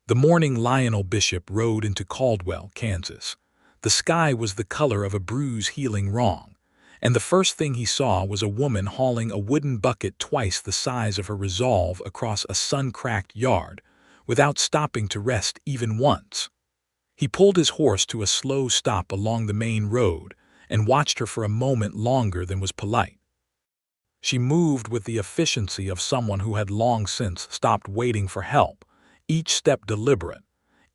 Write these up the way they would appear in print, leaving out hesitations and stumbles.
The morning Lionel Bishop rode into Caldwell, Kansas. The sky was the color of a bruise healing wrong, and the first thing he saw was a woman hauling a wooden bucket twice the size of her resolve across a sun-cracked yard, without stopping to rest even once. He pulled his horse to a slow stop along the main road and watched her for a moment longer than was polite. She moved with the efficiency of someone who had long since stopped waiting for help, each step deliberate,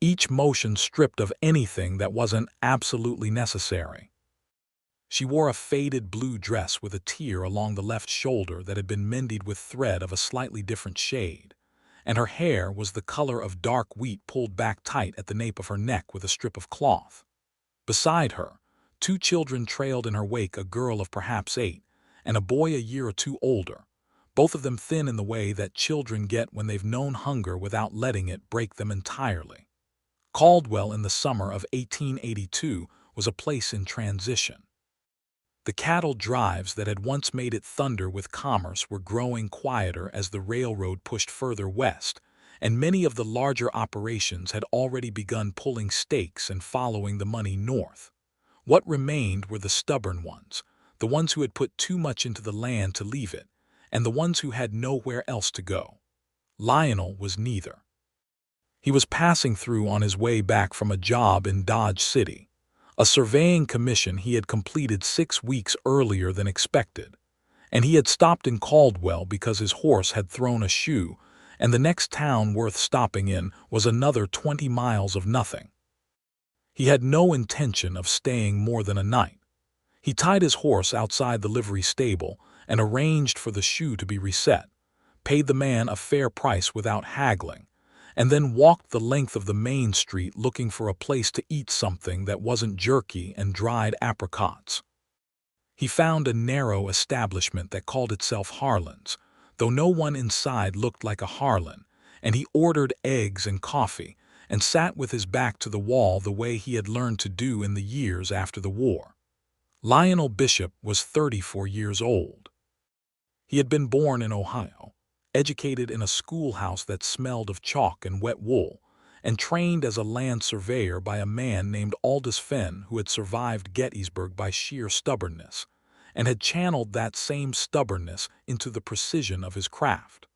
each motion stripped of anything that wasn't absolutely necessary. She wore a faded blue dress with a tear along the left shoulder that had been mended with thread of a slightly different shade, and her hair was the color of dark wheat pulled back tight at the nape of her neck with a strip of cloth. Beside her, two children trailed in her wake, a girl of perhaps 8 and a boy a year or two older, both of them thin in the way that children get when they've known hunger without letting it break them entirely. Caldwell in the summer of 1882 was a place in transition. The cattle drives that had once made it thunder with commerce were growing quieter as the railroad pushed further west, and many of the larger operations had already begun pulling stakes and following the money north. What remained were the stubborn ones, the ones who had put too much into the land to leave it, and the ones who had nowhere else to go. Lionel was neither. He was passing through on his way back from a job in Dodge City, a surveying commission he had completed 6 weeks earlier than expected, and he had stopped in Caldwell because his horse had thrown a shoe, and the next town worth stopping in was another 20 miles of nothing. He had no intention of staying more than a night. He tied his horse outside the livery stable and arranged for the shoe to be reset, paid the man a fair price without haggling, and then walked the length of the main street looking for a place to eat something that wasn't jerky and dried apricots. He found a narrow establishment that called itself Harlan's, though no one inside looked like a Harlan, and he ordered eggs and coffee and sat with his back to the wall the way he had learned to do in the years after the war. Lionel Bishop was 34 years old. He had been born in Ohio, educated in a schoolhouse that smelled of chalk and wet wool, and trained as a land surveyor by a man named Aldous Fenn who had survived Gettysburg by sheer stubbornness, and had channeled that same stubbornness into the precision of his craft.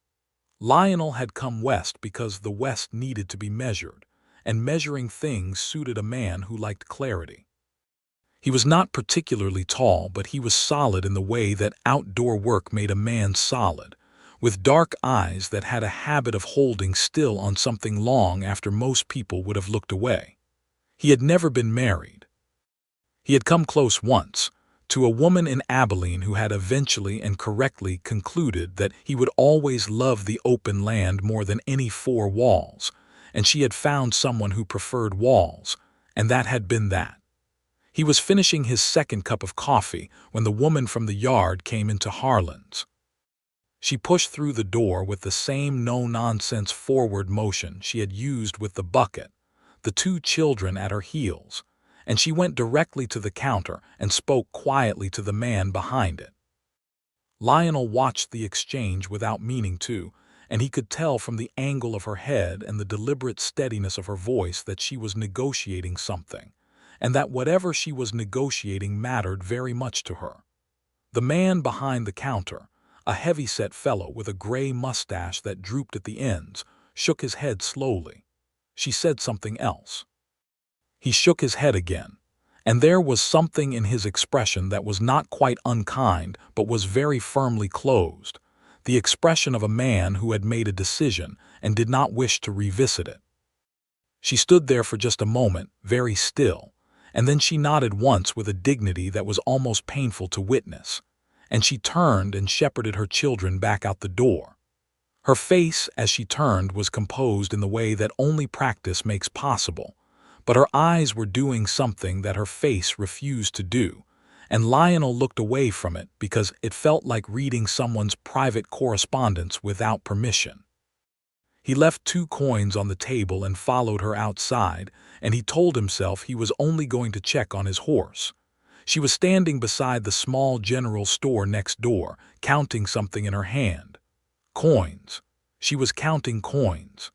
Lionel had come west because the West needed to be measured, and measuring things suited a man who liked clarity. He was not particularly tall, but he was solid in the way that outdoor work made a man solid, with dark eyes that had a habit of holding still on something long after most people would have looked away. He had never been married. He had come close once, to a woman in Abilene who had eventually and correctly concluded that he would always love the open land more than any 4 walls, and she had found someone who preferred walls, and that had been that. He was finishing his second cup of coffee when the woman from the yard came into Harlan's. She pushed through the door with the same no-nonsense forward motion she had used with the bucket, the 2 children at her heels, and she went directly to the counter and spoke quietly to the man behind it. Lionel watched the exchange without meaning to, and he could tell from the angle of her head and the deliberate steadiness of her voice that she was negotiating something, and that whatever she was negotiating mattered very much to her. The man behind the counter, a heavy-set fellow with a gray mustache that drooped at the ends, shook his head slowly. She said something else. He shook his head again, and there was something in his expression that was not quite unkind but was very firmly closed, the expression of a man who had made a decision and did not wish to revisit it. She stood there for just a moment, very still, and then she nodded once with a dignity that was almost painful to witness, and she turned and shepherded her children back out the door. Her face, as she turned, was composed in the way that only practice makes possible, but her eyes were doing something that her face refused to do, and Lionel looked away from it because it felt like reading someone's private correspondence without permission. He left 2 coins on the table and followed her outside, and he told himself he was only going to check on his horse. She was standing beside the small general store next door, counting something in her hand. Coins. She was counting coins.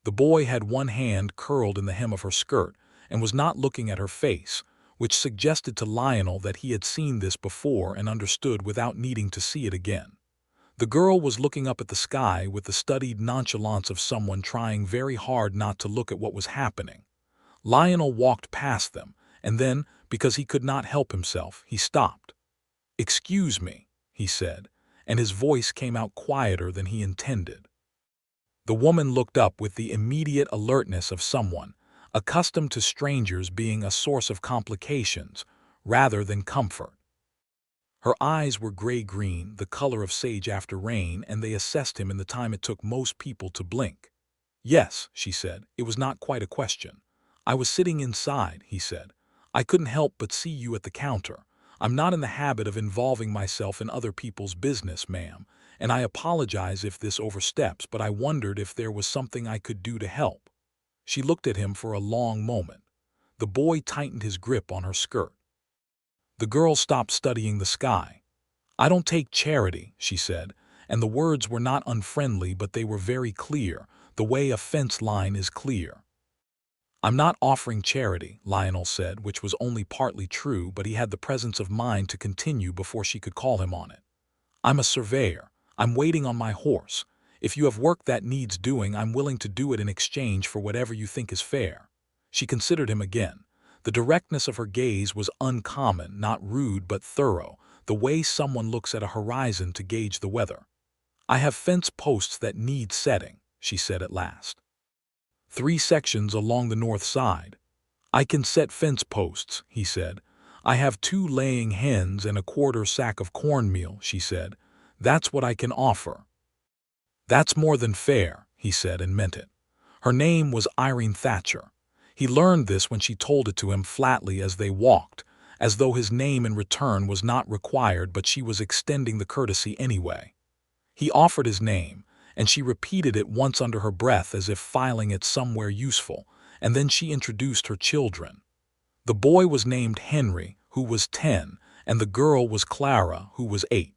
The boy had one hand curled in the hem of her skirt and was not looking at her face, which suggested to Lionel that he had seen this before and understood without needing to see it again. The girl was looking up at the sky with the studied nonchalance of someone trying very hard not to look at what was happening. Lionel walked past them, and then, because he could not help himself, he stopped. "Excuse me," he said, and his voice came out quieter than he intended. The woman looked up with the immediate alertness of someone accustomed to strangers being a source of complications rather than comfort. Her eyes were gray-green, the color of sage after rain, and they assessed him in the time it took most people to blink. "Yes," she said. "It was not quite a question. I was sitting inside," he said. "I couldn't help but see you at the counter. I'm not in the habit of involving myself in other people's business, ma'am, and I apologize if this oversteps, but I wondered if there was something I could do to help." She looked at him for a long moment. The boy tightened his grip on her skirt. The girl stopped studying the sky. "I don't take charity," she said, and the words were not unfriendly, but they were very clear, the way a fence line is clear. "I'm not offering charity," Lionel said, which was only partly true, but he had the presence of mind to continue before she could call him on it. "I'm a surveyor. I'm waiting on my horse. If you have work that needs doing, I'm willing to do it in exchange for whatever you think is fair." She considered him again. The directness of her gaze was uncommon, not rude but thorough, the way someone looks at a horizon to gauge the weather. "I have fence posts that need setting," she said at last. "3 sections along the north side." "I can set fence posts," he said. "I have 2 laying hens and a quarter sack of cornmeal," she said. "That's what I can offer." "That's more than fair," he said, and meant it. Her name was Irene Thatcher. He learned this when she told it to him flatly as they walked, as though his name in return was not required, but she was extending the courtesy anyway. He offered his name, and she repeated it once under her breath as if filing it somewhere useful, and then she introduced her children. The boy was named Henry, who was 10, and the girl was Clara, who was 8.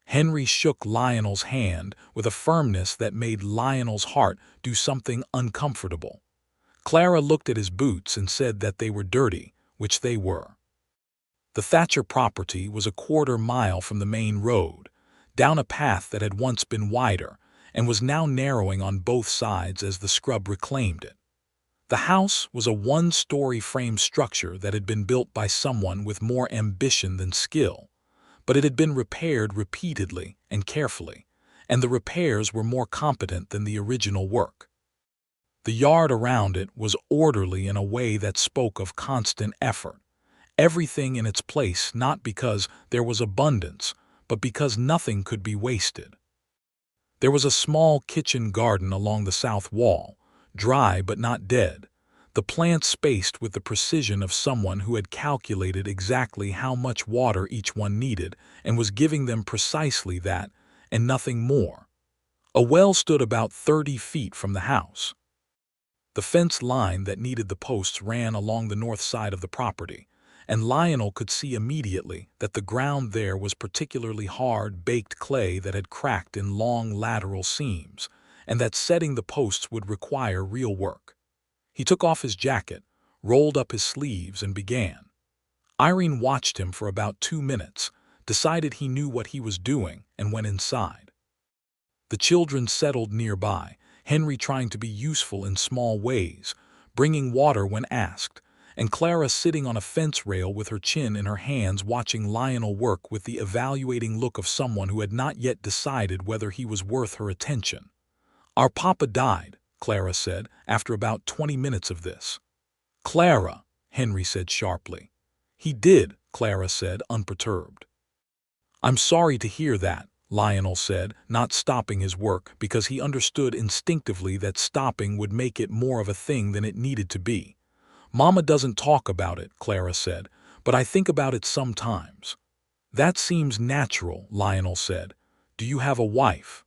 Henry shook Lionel's hand with a firmness that made Lionel's heart do something uncomfortable. Clara looked at his boots and said that they were dirty, which they were. The Thatcher property was a quarter-mile from the main road, down a path that had once been wider, and was now narrowing on both sides as the scrub reclaimed it. The house was a one-story frame structure that had been built by someone with more ambition than skill, but it had been repaired repeatedly and carefully, and the repairs were more competent than the original work. The yard around it was orderly in a way that spoke of constant effort, everything in its place, not because there was abundance, but because nothing could be wasted. There was a small kitchen garden along the south wall, dry but not dead, the plants spaced with the precision of someone who had calculated exactly how much water each one needed and was giving them precisely that and nothing more. A well stood about 30 feet from the house. The fence line that needed the posts ran along the north side of the property, and Lionel could see immediately that the ground there was particularly hard, baked clay that had cracked in long lateral seams, and that setting the posts would require real work. He took off his jacket, rolled up his sleeves, and began. Irene watched him for about 2 minutes, decided he knew what he was doing, and went inside. The children settled nearby, Henry trying to be useful in small ways, bringing water when asked, and Clara sitting on a fence rail with her chin in her hands watching Lionel work with the evaluating look of someone who had not yet decided whether he was worth her attention. "Our papa died," Clara said, after about 20 minutes of this. "Clara," Henry said sharply. "He did," Clara said, unperturbed. "I'm sorry to hear that," Lionel said, not stopping his work because he understood instinctively that stopping would make it more of a thing than it needed to be. "Mama doesn't talk about it," Clara said, "but I think about it sometimes." "That seems natural," Lionel said. "Do you have a wife?"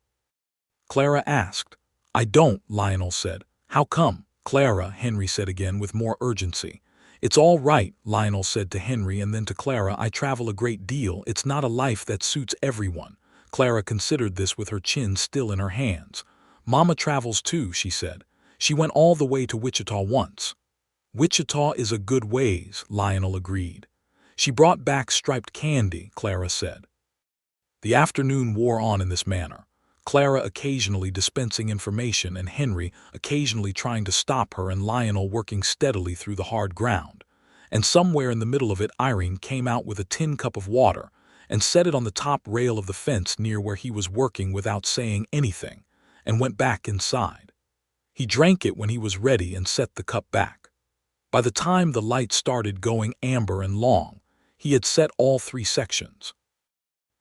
Clara asked. "I don't," Lionel said. "How come?" "Clara," Henry said again with more urgency. "It's all right," Lionel said to Henry, and then to Clara, "I travel a great deal. It's not a life that suits everyone." Clara considered this with her chin still in her hands. "Mama travels too," she said. She went all the way to Wichita once. Wichita is a good ways, Lionel agreed. She brought back striped candy, Clara said. The afternoon wore on in this manner, Clara occasionally dispensing information and Henry occasionally trying to stop her and Lionel working steadily through the hard ground. And somewhere in the middle of it Irene came out with a tin cup of water and set it on the top rail of the fence near where he was working without saying anything, and went back inside. He drank it when he was ready and set the cup back. By the time the light started going amber and long, he had set all 3 sections.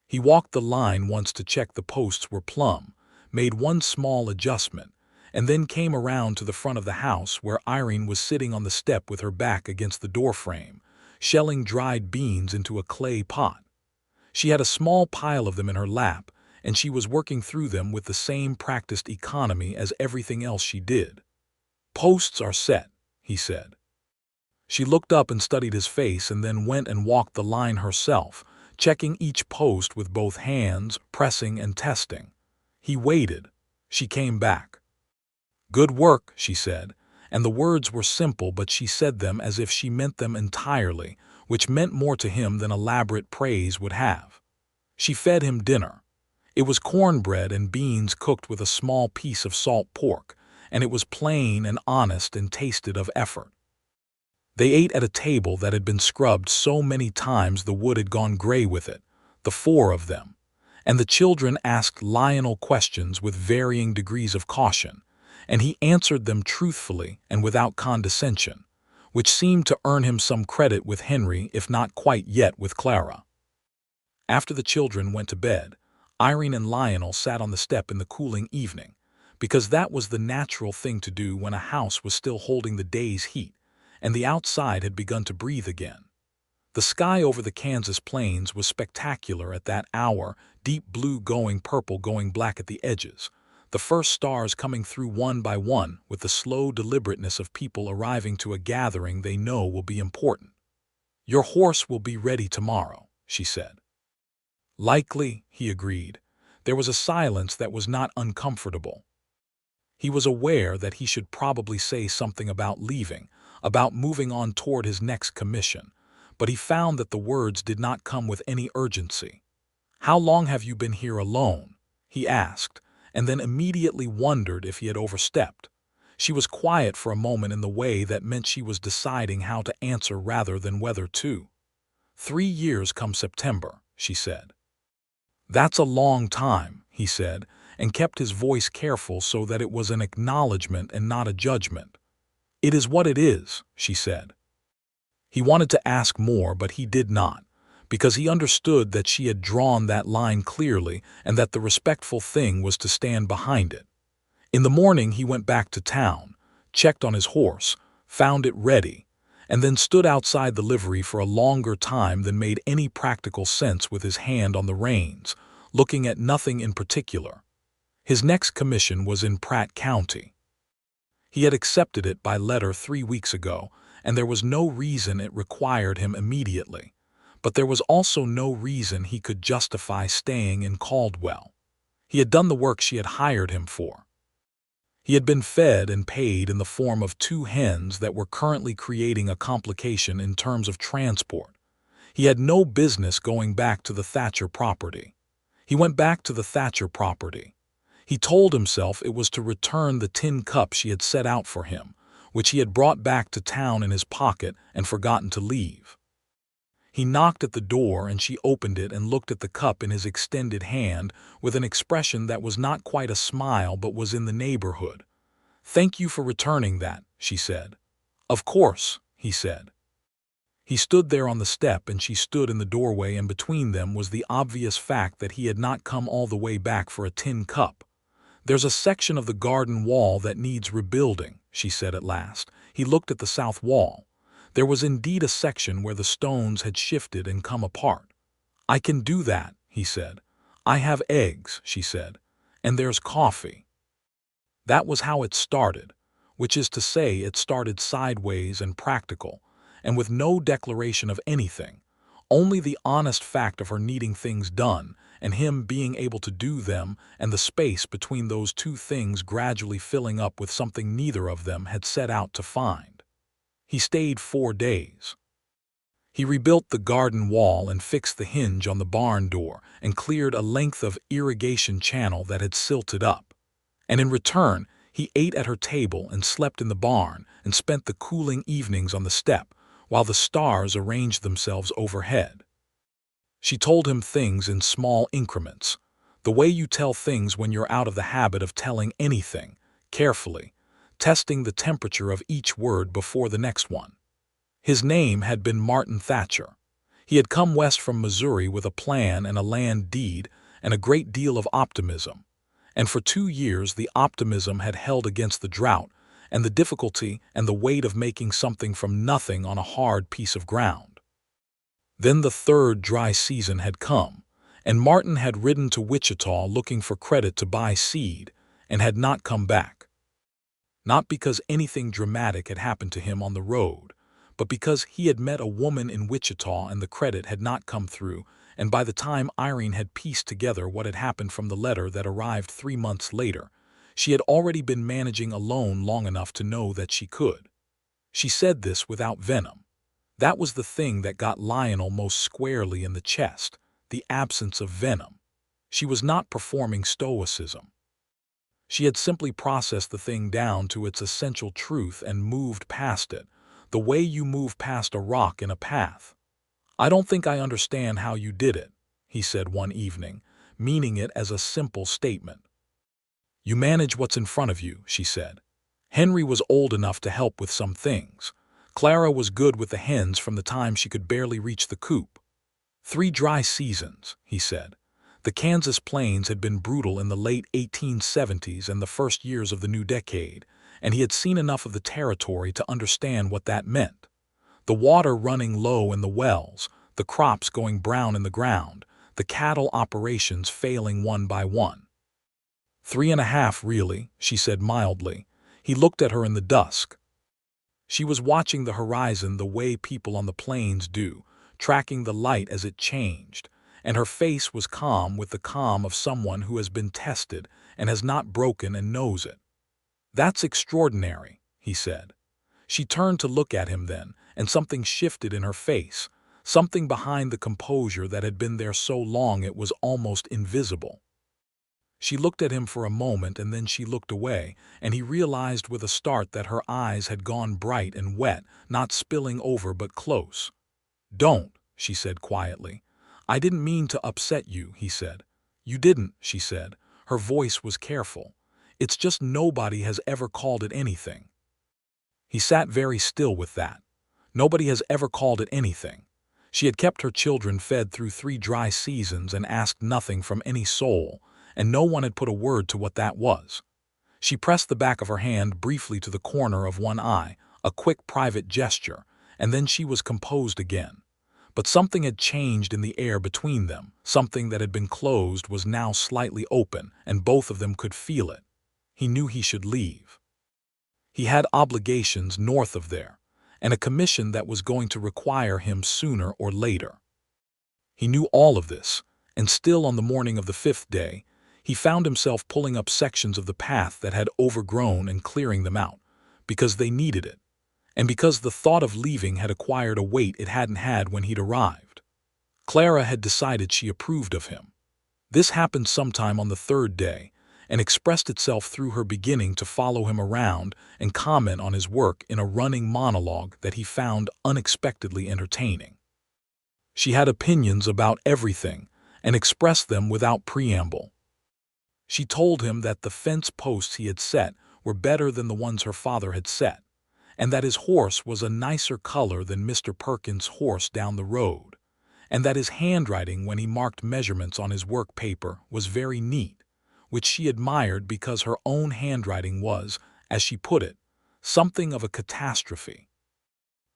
He walked the line once to check the posts were plumb, made one small adjustment, and then came around to the front of the house where Irene was sitting on the step with her back against the doorframe, shelling dried beans into a clay pot. She had a small pile of them in her lap, and she was working through them with the same practiced economy as everything else she did. "Posts are set," he said. She looked up and studied his face and then went and walked the line herself, checking each post with both hands, pressing and testing. He waited. She came back. "Good work," she said, and the words were simple but she said them as if she meant them entirely, which meant more to him than elaborate praise would have. She fed him dinner. It was cornbread and beans cooked with a small piece of salt pork, and it was plain and honest and tasted of effort. They ate at a table that had been scrubbed so many times the wood had gone gray with it, the 4 of them, and the children asked Lionel questions with varying degrees of caution, and he answered them truthfully and without condescension, which seemed to earn him some credit with Henry if not quite yet with Clara. After the children went to bed, Irene and Lionel sat on the step in the cooling evening, because that was the natural thing to do when a house was still holding the day's heat, and the outside had begun to breathe again. The sky over the Kansas plains was spectacular at that hour, deep blue going purple going black at the edges, the first stars coming through one by one with the slow deliberateness of people arriving to a gathering they know will be important. "Your horse will be ready tomorrow," she said. "Likely," he agreed. There was a silence that was not uncomfortable. He was aware that he should probably say something about leaving, about moving on toward his next commission, but he found that the words did not come with any urgency. "How long have you been here alone?" he asked, and then immediately wondered if he had overstepped. She was quiet for a moment in the way that meant she was deciding how to answer rather than whether to. "3 years come September," she said. "That's a long time," he said, and kept his voice careful so that it was an acknowledgement and not a judgment. "It is what it is," she said. He wanted to ask more, but he did not, because he understood that she had drawn that line clearly and that the respectful thing was to stand behind it. In the morning he went back to town, checked on his horse, found it ready, and then stood outside the livery for a longer time than made any practical sense with his hand on the reins, looking at nothing in particular. His next commission was in Pratt County. He had accepted it by letter 3 weeks ago, and there was no reason it required him immediately, but there was also no reason he could justify staying in Caldwell. He had done the work she had hired him for. He had been fed and paid in the form of 2 hens that were currently creating a complication in terms of transport. He had no business going back to the Thatcher property. He went back to the Thatcher property. He told himself it was to return the tin cup she had set out for him, which he had brought back to town in his pocket and forgotten to leave. He knocked at the door and she opened it and looked at the cup in his extended hand with an expression that was not quite a smile but was in the neighborhood. "Thank you for returning that," she said. "Of course," he said. He stood there on the step and she stood in the doorway, and between them was the obvious fact that he had not come all the way back for a tin cup. "There's a section of the garden wall that needs rebuilding," she said at last. He looked at the south wall. There was indeed a section where the stones had shifted and come apart. "I can do that," he said. "I have eggs," she said, "and there's coffee." That was how it started, which is to say it started sideways and practical, and with no declaration of anything, only the honest fact of her needing things done, and him being able to do them, and the space between those two things gradually filling up with something neither of them had set out to find. He stayed 4 days. He rebuilt the garden wall and fixed the hinge on the barn door and cleared a length of irrigation channel that had silted up. And in return, he ate at her table and slept in the barn and spent the cooling evenings on the step while the stars arranged themselves overhead. She told him things in small increments, the way you tell things when you're out of the habit of telling anything, carefully, testing the temperature of each word before the next one. His name had been Martin Thatcher. He had come west from Missouri with a plan and a land deed and a great deal of optimism. And for 2 years the optimism had held against the drought and the difficulty and the weight of making something from nothing on a hard piece of ground. Then the 3rd dry season had come, and Martin had ridden to Wichita looking for credit to buy seed and had not come back. Not because anything dramatic had happened to him on the road, but because he had met a woman in Wichita and the credit had not come through, and by the time Irene had pieced together what had happened from the letter that arrived 3 months later, she had already been managing alone long enough to know that she could. She said this without venom. That was the thing that got Lionel most squarely in the chest, the absence of venom. She was not performing stoicism. She had simply processed the thing down to its essential truth and moved past it, the way you move past a rock in a path. "I don't think I understand how you did it," he said one evening, meaning it as a simple statement. "You manage what's in front of you," she said. "Henry was old enough to help with some things. Clara was good with the hens from the time she could barely reach the coop. 3 dry seasons," he said. The Kansas plains had been brutal in the late 1870s and the first years of the new decade, and he had seen enough of the territory to understand what that meant. The water running low in the wells, the crops going brown in the ground, the cattle operations failing one by one. 3.5, really, she said mildly. He looked at her in the dusk. She was watching the horizon the way people on the plains do, tracking the light as it changed, and her face was calm with the calm of someone who has been tested and has not broken and knows it. "That's extraordinary," he said. She turned to look at him then, and something shifted in her face, something behind the composure that had been there so long it was almost invisible. She looked at him for a moment and then she looked away, and he realized with a start that her eyes had gone bright and wet, not spilling over but close. "Don't," she said quietly. "I didn't mean to upset you," he said. "You didn't," she said. Her voice was careful. "It's just nobody has ever called it anything." He sat very still with that. Nobody has ever called it anything. She had kept her children fed through 3 dry seasons and asked nothing from any soul, and no one had put a word to what that was. She pressed the back of her hand briefly to the corner of one eye, a quick private gesture, and then she was composed again. But something had changed in the air between them. Something that had been closed was now slightly open, and both of them could feel it. He knew he should leave. He had obligations north of there, and a commission that was going to require him sooner or later. He knew all of this, and still on the morning of the 5th day, he found himself pulling up sections of the path that had overgrown and clearing them out, because they needed it, and because the thought of leaving had acquired a weight it hadn't had when he'd arrived. Clara had decided she approved of him. This happened sometime on the 3rd day, and expressed itself through her beginning to follow him around and comment on his work in a running monologue that he found unexpectedly entertaining. She had opinions about everything, and expressed them without preamble. She told him that the fence posts he had set were better than the ones her father had set, and that his horse was a nicer color than Mr. Perkins' horse down the road, and that his handwriting when he marked measurements on his work paper was very neat, which she admired because her own handwriting was, as she put it, something of a catastrophe.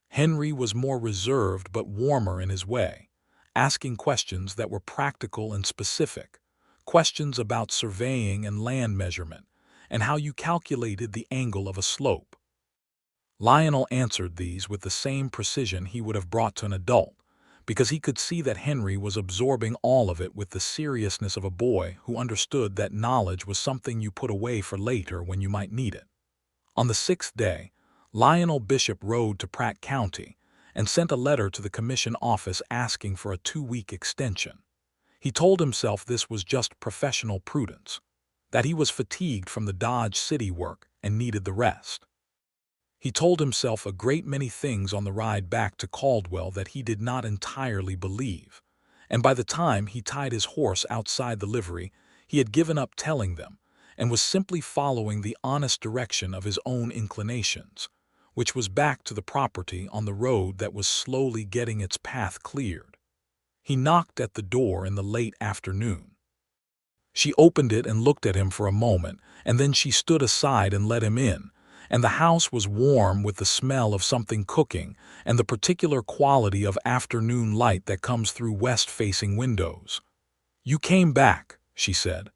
Henry was more reserved but warmer in his way, asking questions that were practical and specific, questions about surveying and land measurement, and how you calculated the angle of a slope. Lionel answered these with the same precision he would have brought to an adult, because he could see that Henry was absorbing all of it with the seriousness of a boy who understood that knowledge was something you put away for later when you might need it. On the 6th day, Lionel Bishop rode to Pratt County and sent a letter to the commission office asking for a 2-week extension. He told himself this was just professional prudence, that he was fatigued from the Dodge City work and needed the rest. He told himself a great many things on the ride back to Caldwell that he did not entirely believe, and by the time he tied his horse outside the livery, he had given up telling them and was simply following the honest direction of his own inclinations, which was back to the property on the road that was slowly getting its path cleared. He knocked at the door in the late afternoon. She opened it and looked at him for a moment, and then she stood aside and let him in, and the house was warm with the smell of something cooking and the particular quality of afternoon light that comes through west-facing windows. "You came back," she said.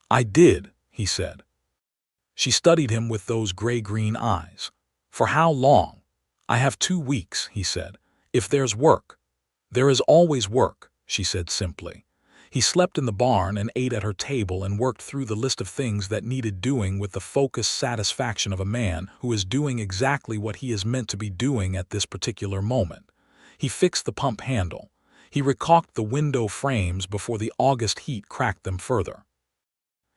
"I did," he said. She studied him with those gray-green eyes. "For how long?" "I have 2 weeks," he said. "If there's work." "There is always work," she said simply. He slept in the barn and ate at her table and worked through the list of things that needed doing with the focused satisfaction of a man who is doing exactly what he is meant to be doing at this particular moment. He fixed the pump handle. He recaulked the window frames before the August heat cracked them further.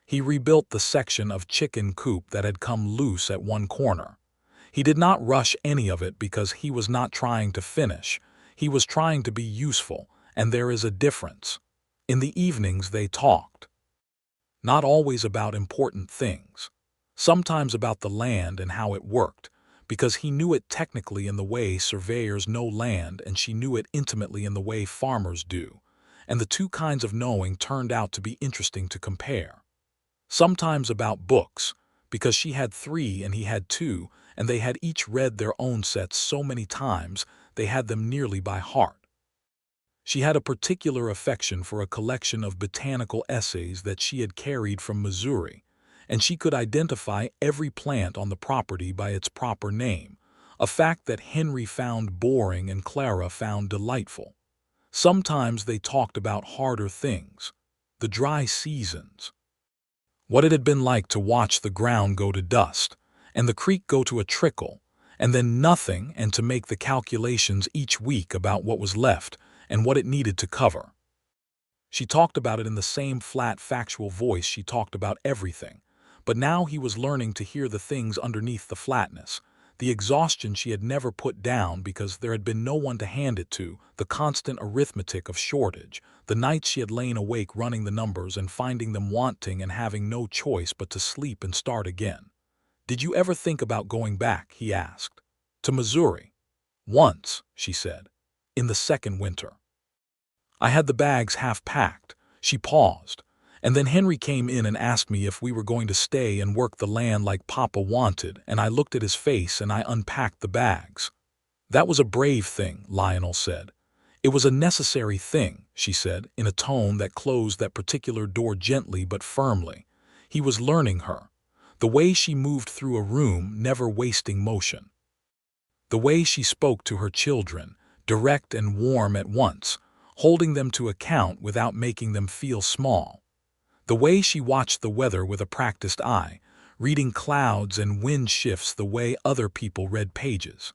He rebuilt the section of chicken coop that had come loose at one corner. He did not rush any of it because he was not trying to finish. He was trying to be useful, and there is a difference. In the evenings they talked. Not always about important things. Sometimes about the land and how it worked, because he knew it technically in the way surveyors know land and she knew it intimately in the way farmers do, and the two kinds of knowing turned out to be interesting to compare. Sometimes about books, because she had 3 and he had 2, and they had each read their own sets so many times they had them nearly by heart. She had a particular affection for a collection of botanical essays that she had carried from Missouri, and she could identify every plant on the property by its proper name, a fact that Henry found boring and Clara found delightful. Sometimes they talked about harder things, the dry seasons. What it had been like to watch the ground go to dust, and the creek go to a trickle, and then nothing, and to make the calculations each week about what was left and what it needed to cover. She talked about it in the same flat, factual voice she talked about everything, but now he was learning to hear the things underneath the flatness, the exhaustion she had never put down because there had been no one to hand it to, the constant arithmetic of shortage, the nights she had lain awake running the numbers and finding them wanting and having no choice but to sleep and start again. "Did you ever think about going back?" he asked. "To Missouri?" "Once," she said. "In the second winter. I had the bags half packed." She paused, and then Henry came in and asked me if we were going to stay and work the land like Papa wanted, and I looked at his face and I unpacked the bags. "That was a brave thing," Lionel said. "It was a necessary thing," she said, in a tone that closed that particular door gently but firmly. He was learning her. The way she moved through a room, never wasting motion. The way she spoke to her children, direct and warm at once, holding them to account without making them feel small. The way she watched the weather with a practiced eye, reading clouds and wind shifts the way other people read pages.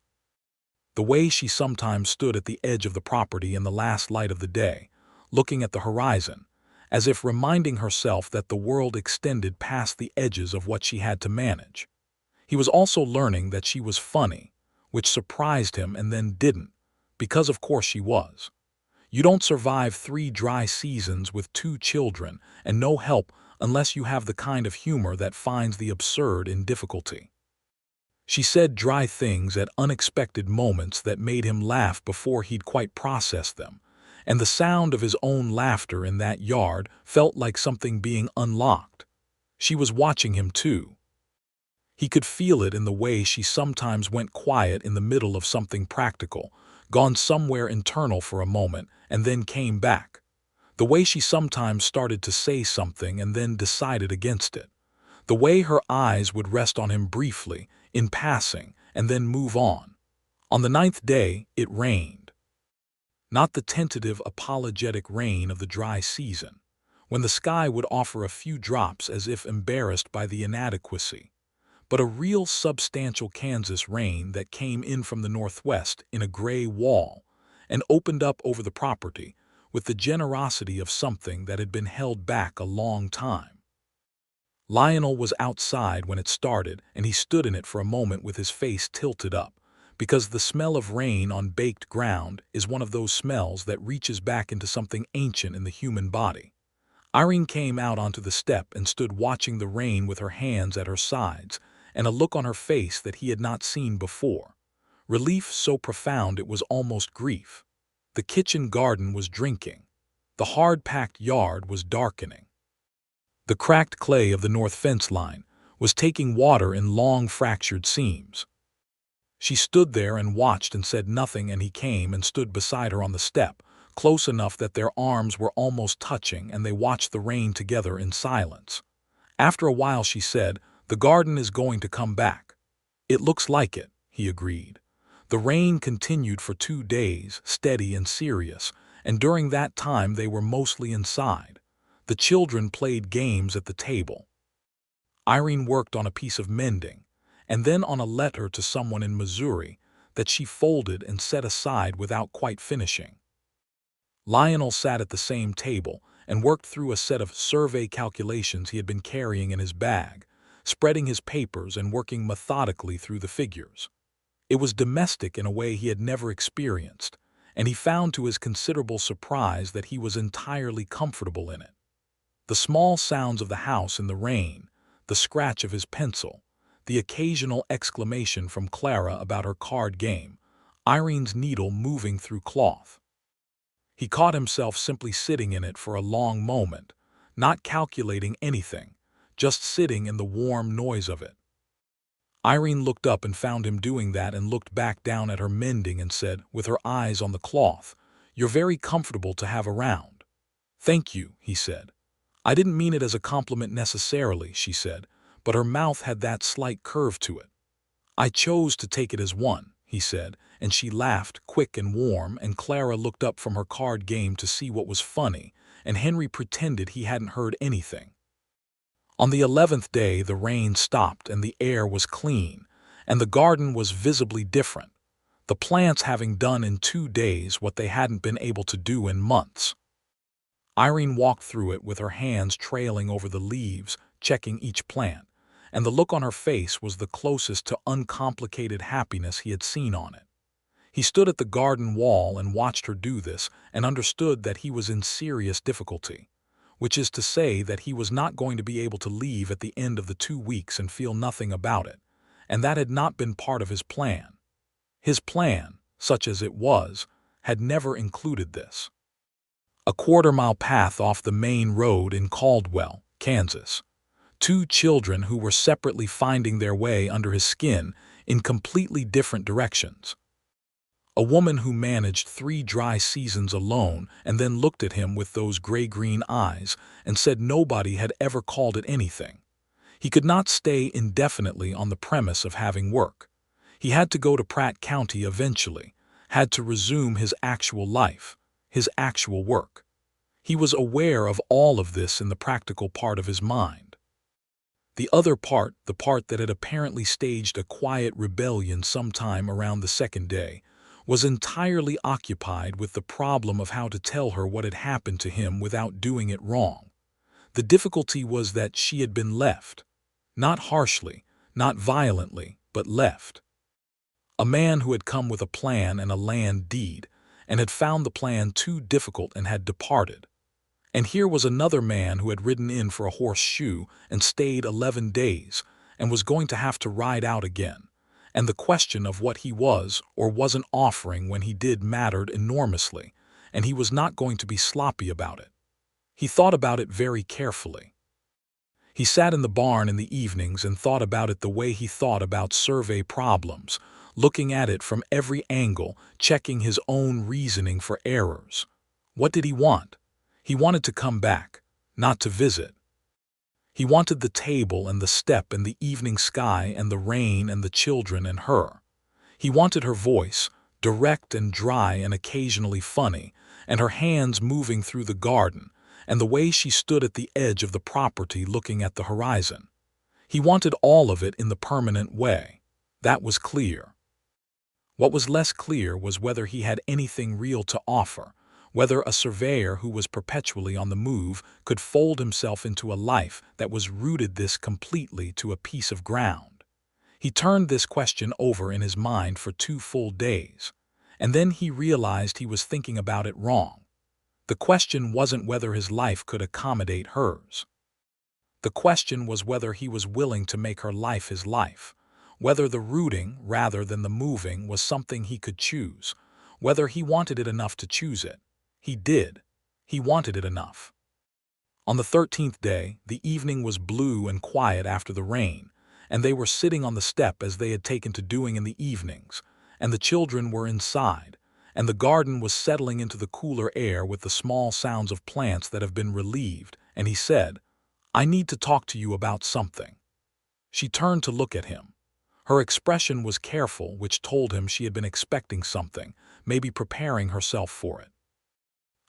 The way she sometimes stood at the edge of the property in the last light of the day, looking at the horizon, as if reminding herself that the world extended past the edges of what she had to manage. He was also learning that she was funny, which surprised him and then didn't, because of course she was. You don't survive 3 dry seasons with 2 children and no help unless you have the kind of humor that finds the absurd in difficulty. She said dry things at unexpected moments that made him laugh before he'd quite processed them, and the sound of his own laughter in that yard felt like something being unlocked. She was watching him too. He could feel it in the way she sometimes went quiet in the middle of something practical, gone somewhere internal for a moment, and then came back. The way she sometimes started to say something and then decided against it. The way her eyes would rest on him briefly, in passing, and then move on. On the 9th day, it rained. not the tentative, apologetic rain of the dry season, when the sky would offer a few drops as if embarrassed by the inadequacy, but a real substantial Kansas rain that came in from the northwest in a gray wall and opened up over the property with the generosity of something that had been held back a long time. Lionel was outside when it started, and he stood in it for a moment with his face tilted up, because the smell of rain on baked ground is one of those smells that reaches back into something ancient in the human body. Irene came out onto the step and stood watching the rain with her hands at her sides and a look on her face that he had not seen before. Relief so profound it was almost grief. The kitchen garden was drinking. The hard-packed yard was darkening. The cracked clay of the north fence line was taking water in long fractured seams. She stood there and watched and said nothing, and he came and stood beside her on the step, close enough that their arms were almost touching, and they watched the rain together in silence. After a while she said, "The garden is going to come back." "It looks like it," he agreed. The rain continued for 2 days, steady and serious, and during that time they were mostly inside. The children played games at the table. Irene worked on a piece of mending, and then on a letter to someone in Missouri that she folded and set aside without quite finishing. Lionel sat at the same table and worked through a set of survey calculations he had been carrying in his bag, spreading his papers and working methodically through the figures. It was domestic in a way he had never experienced, and he found to his considerable surprise that he was entirely comfortable in it. The small sounds of the house in the rain, the scratch of his pencil, the occasional exclamation from Clara about her card game, Irene's needle moving through cloth. He caught himself simply sitting in it for a long moment, not calculating anything, just sitting in the warm noise of it. Irene looked up and found him doing that and looked back down at her mending and said, with her eyes on the cloth, "You're very comfortable to have around." "Thank you," he said. "I didn't mean it as a compliment necessarily," she said, but her mouth had that slight curve to it. "I chose to take it as one," he said, and she laughed, quick and warm, and Clara looked up from her card game to see what was funny, and Henry pretended he hadn't heard anything. On the 11th day the rain stopped and the air was clean, and the garden was visibly different, the plants having done in 2 days what they hadn't been able to do in months. Irene walked through it with her hands trailing over the leaves, checking each plant, and the look on her face was the closest to uncomplicated happiness he had seen on it. He stood at the garden wall and watched her do this and understood that he was in serious difficulty, which is to say that he was not going to be able to leave at the end of the 2 weeks and feel nothing about it, and that had not been part of his plan. His plan, such as it was, had never included this. A quarter-mile path off the main road in Caldwell, Kansas. 2 children who were separately finding their way under his skin in completely different directions. A woman who managed 3 dry seasons alone and then looked at him with those gray-green eyes and said nobody had ever called it anything. He could not stay indefinitely on the premise of having work. He had to go to Pratt County eventually, had to resume his actual life, his actual work. He was aware of all of this in the practical part of his mind. The other part, the part that had apparently staged a quiet rebellion sometime around the 2nd day, was entirely occupied with the problem of how to tell her what had happened to him without doing it wrong. The difficulty was that she had been left. Not harshly, not violently, but left. A man who had come with a plan and a land deed, and had found the plan too difficult and had departed. And here was another man who had ridden in for a horseshoe and stayed 11 days, and was going to have to ride out again. And the question of what he was or wasn't offering when he did mattered enormously, and he was not going to be sloppy about it. He thought about it very carefully. He sat in the barn in the evenings and thought about it the way he thought about survey problems, looking at it from every angle, checking his own reasoning for errors. What did he want? He wanted to come back, not to visit. He wanted the table and the step and the evening sky and the rain and the children and her. He wanted her voice, direct and dry and occasionally funny, and her hands moving through the garden, and the way she stood at the edge of the property looking at the horizon. He wanted all of it in the permanent way. That was clear. What was less clear was whether he had anything real to offer, whether a surveyor who was perpetually on the move could fold himself into a life that was rooted this completely to a piece of ground. He turned this question over in his mind for 2 full days, and then he realized he was thinking about it wrong. The question wasn't whether his life could accommodate hers. The question was whether he was willing to make her life his life, whether the rooting rather than the moving was something he could choose, whether he wanted it enough to choose it. He did. He wanted it enough. On the 13th day, the evening was blue and quiet after the rain, and they were sitting on the step as they had taken to doing in the evenings, and the children were inside, and the garden was settling into the cooler air with the small sounds of plants that have been relieved, and he said, "I need to talk to you about something." She turned to look at him. Her expression was careful, which told him she had been expecting something, maybe preparing herself for it.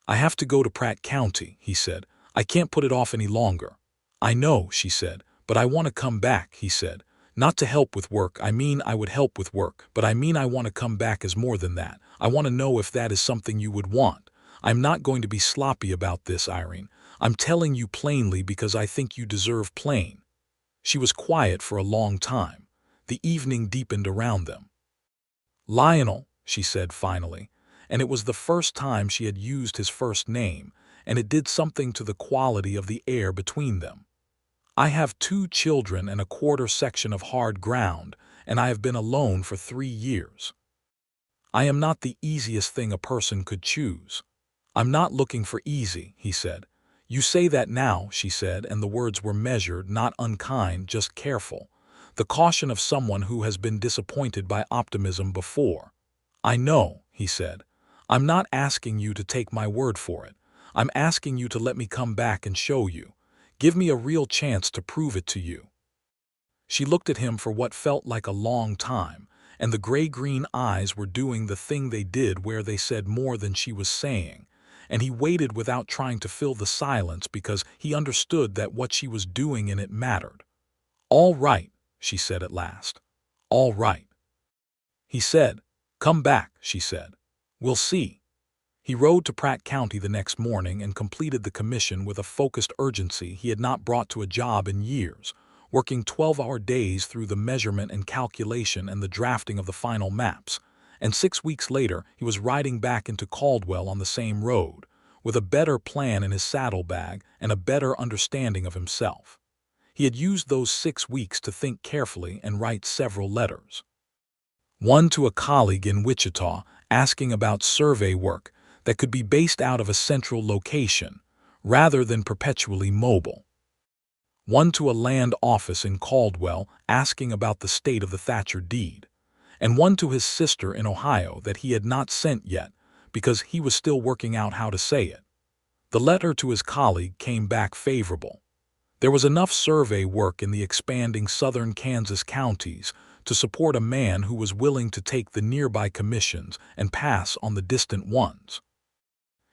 "I have to go to Pratt County," he said. "I can't put it off any longer." "I know," she said, "but I want to come back," he said. "Not to help with work. I mean, I would help with work, but I mean I want to come back as more than that. I want to know if that is something you would want. I'm not going to be sloppy about this, Irene. I'm telling you plainly because I think you deserve plain." She was quiet for a long time. The evening deepened around them. "Lionel," she said finally, and it was the first time she had used his first name, and it did something to the quality of the air between them. "I have 2 children and a quarter section of hard ground, and I have been alone for 3 years. I am not the easiest thing a person could choose." "I'm not looking for easy," he said. "You say that now," she said, and the words were measured, not unkind, just careful. The caution of someone who has been disappointed by optimism before. "I know," he said. "I'm not asking you to take my word for it. I'm asking you to let me come back and show you. Give me a real chance to prove it to you." She looked at him for what felt like a long time, and the gray-green eyes were doing the thing they did where they said more than she was saying, and he waited without trying to fill the silence because he understood that what she was doing in it mattered. "All right," she said at last. "All right." He said, "Come back," she said. "We'll see." He rode to Pratt County the next morning and completed the commission with a focused urgency he had not brought to a job in years, working 12-hour days through the measurement and calculation and the drafting of the final maps, and 6 weeks later he was riding back into Caldwell on the same road, with a better plan in his saddlebag and a better understanding of himself. He had used those 6 weeks to think carefully and write several letters. One to a colleague in Wichita asking about survey work that could be based out of a central location, rather than perpetually mobile. One to a land office in Caldwell asking about the state of the Thatcher deed, and one to his sister in Ohio that he had not sent yet because he was still working out how to say it. The letter to his colleague came back favorable. There was enough survey work in the expanding southern Kansas counties to support a man who was willing to take the nearby commissions and pass on the distant ones.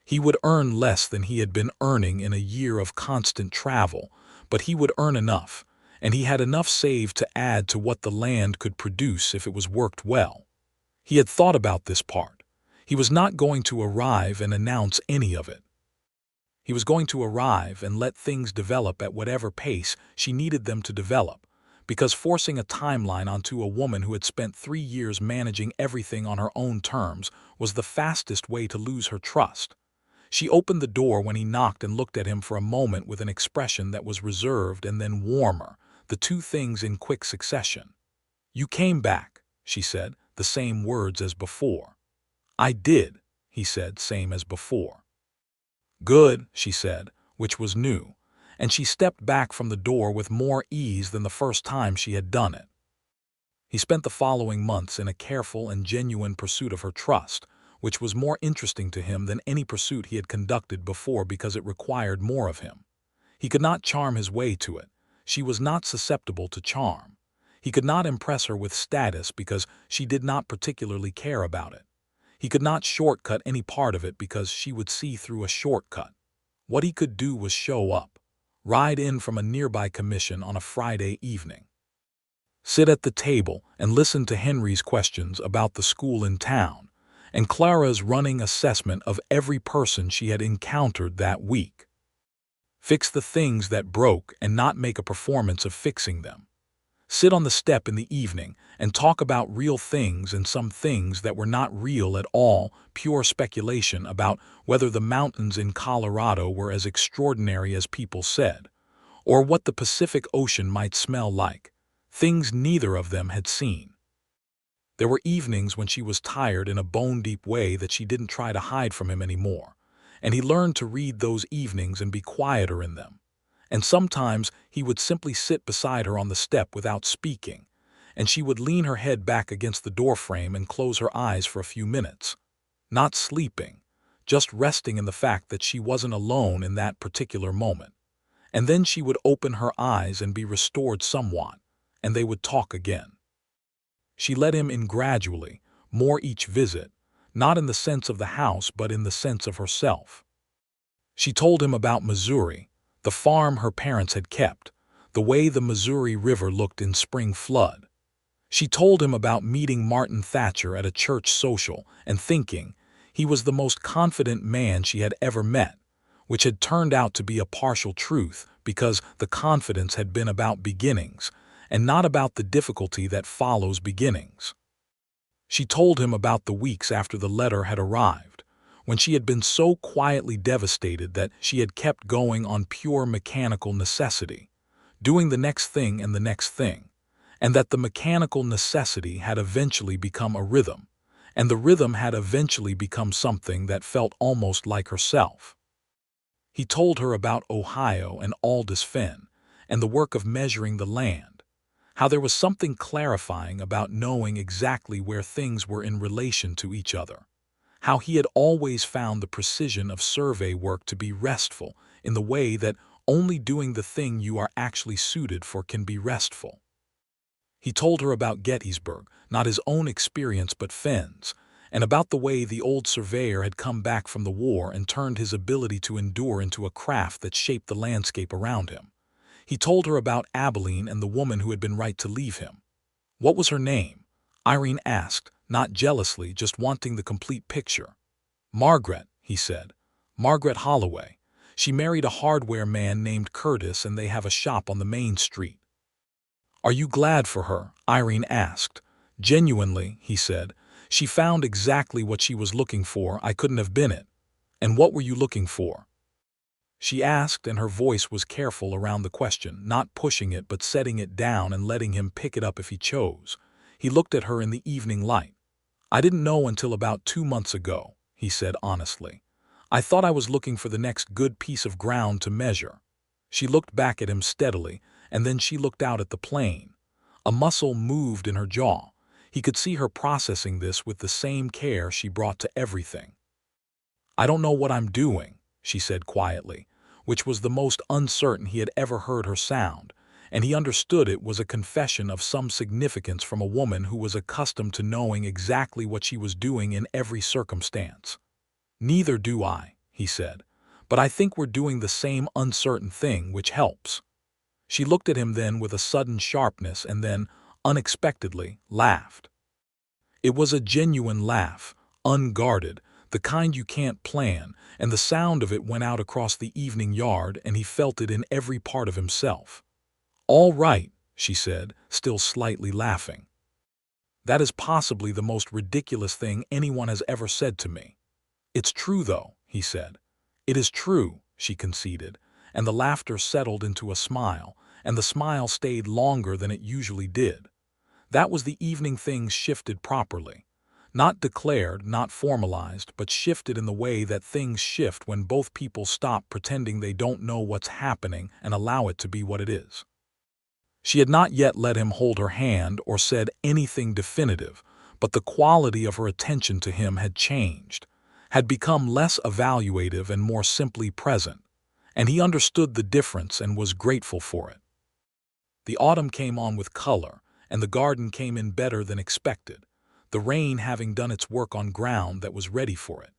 He would earn less than he had been earning in a year of constant travel, but he would earn enough, and he had enough saved to add to what the land could produce if it was worked well. He had thought about this part. He was not going to arrive and announce any of it. He was going to arrive and let things develop at whatever pace she needed them to develop, because forcing a timeline onto a woman who had spent 3 years managing everything on her own terms was the fastest way to lose her trust. She opened the door when he knocked and looked at him for a moment with an expression that was reserved and then warmer, the 2 things in quick succession. "You came back," she said, the same words as before. "I did," he said, same as before. "Good," she said, which was new, and she stepped back from the door with more ease than the first time she had done it. He spent the following months in a careful and genuine pursuit of her trust, which was more interesting to him than any pursuit he had conducted before because it required more of him. He could not charm his way to it. She was not susceptible to charm. He could not impress her with status because she did not particularly care about it. He could not shortcut any part of it because she would see through a shortcut. What he could do was show up, ride in from a nearby commission on a Friday evening, sit at the table and listen to Henry's questions about the school in town, and Clara's running assessment of every person she had encountered that week. Fix the things that broke and not make a performance of fixing them. Sit on the step in the evening and talk about real things and some things that were not real at all, pure speculation about whether the mountains in Colorado were as extraordinary as people said, or what the Pacific Ocean might smell like, things neither of them had seen. There were evenings when she was tired in a bone-deep way that she didn't try to hide from him anymore, and he learned to read those evenings and be quieter in them. And sometimes he would simply sit beside her on the step without speaking, and she would lean her head back against the doorframe and close her eyes for a few minutes, not sleeping, just resting in the fact that she wasn't alone in that particular moment. And then she would open her eyes and be restored somewhat, and they would talk again. She let him in gradually, more each visit, not in the sense of the house but in the sense of herself. She told him about Missouri, the farm her parents had kept, the way the Missouri River looked in spring flood. She told him about meeting Martin Thatcher at a church social and thinking he was the most confident man she had ever met, which had turned out to be a partial truth because the confidence had been about beginnings and not about the difficulty that follows beginnings. She told him about the weeks after the letter had arrived, when she had been so quietly devastated that she had kept going on pure mechanical necessity, doing the next thing and the next thing, and that the mechanical necessity had eventually become a rhythm, and the rhythm had eventually become something that felt almost like herself. He told her about Ohio and Aldous Fen, and the work of measuring the land, how there was something clarifying about knowing exactly where things were in relation to each other, how he had always found the precision of survey work to be restful in the way that only doing the thing you are actually suited for can be restful. He told her about Gettysburg, not his own experience but Fenn's, and about the way the old surveyor had come back from the war and turned his ability to endure into a craft that shaped the landscape around him. He told her about Abilene and the woman who had been right to leave him. What was her name? Irene asked, not jealously, just wanting the complete picture. Margaret, he said. Margaret Holloway. She married a hardware man named Curtis and they have a shop on the main street. Are you glad for her? Irene asked. Genuinely, he said. She found exactly what she was looking for. I couldn't have been it. And what were you looking for? She asked, and her voice was careful around the question, not pushing it but setting it down and letting him pick it up if he chose. He looked at her in the evening light. I didn't know until about 2 months ago, he said honestly. I thought I was looking for the next good piece of ground to measure. She looked back at him steadily, and then she looked out at the plain. A muscle moved in her jaw. He could see her processing this with the same care she brought to everything. I don't know what I'm doing, she said quietly, which was the most uncertain he had ever heard her sound, and he understood it was a confession of some significance from a woman who was accustomed to knowing exactly what she was doing in every circumstance. Neither do I, he said, but I think we're doing the same uncertain thing, which helps. She looked at him then with a sudden sharpness and then, unexpectedly, laughed. It was a genuine laugh, unguarded, the kind you can't plan, and the sound of it went out across the evening yard and he felt it in every part of himself. All right, she said, still slightly laughing. That is possibly the most ridiculous thing anyone has ever said to me. It's true, though, he said. It is true, she conceded, and the laughter settled into a smile, and the smile stayed longer than it usually did. That was the evening things shifted properly. Not declared, not formalized, but shifted in the way that things shift when both people stop pretending they don't know what's happening and allow it to be what it is. She had not yet let him hold her hand or said anything definitive, but the quality of her attention to him had changed, had become less evaluative and more simply present, and he understood the difference and was grateful for it. The autumn came on with color, and the garden came in better than expected. the rain having done its work on ground that was ready for it,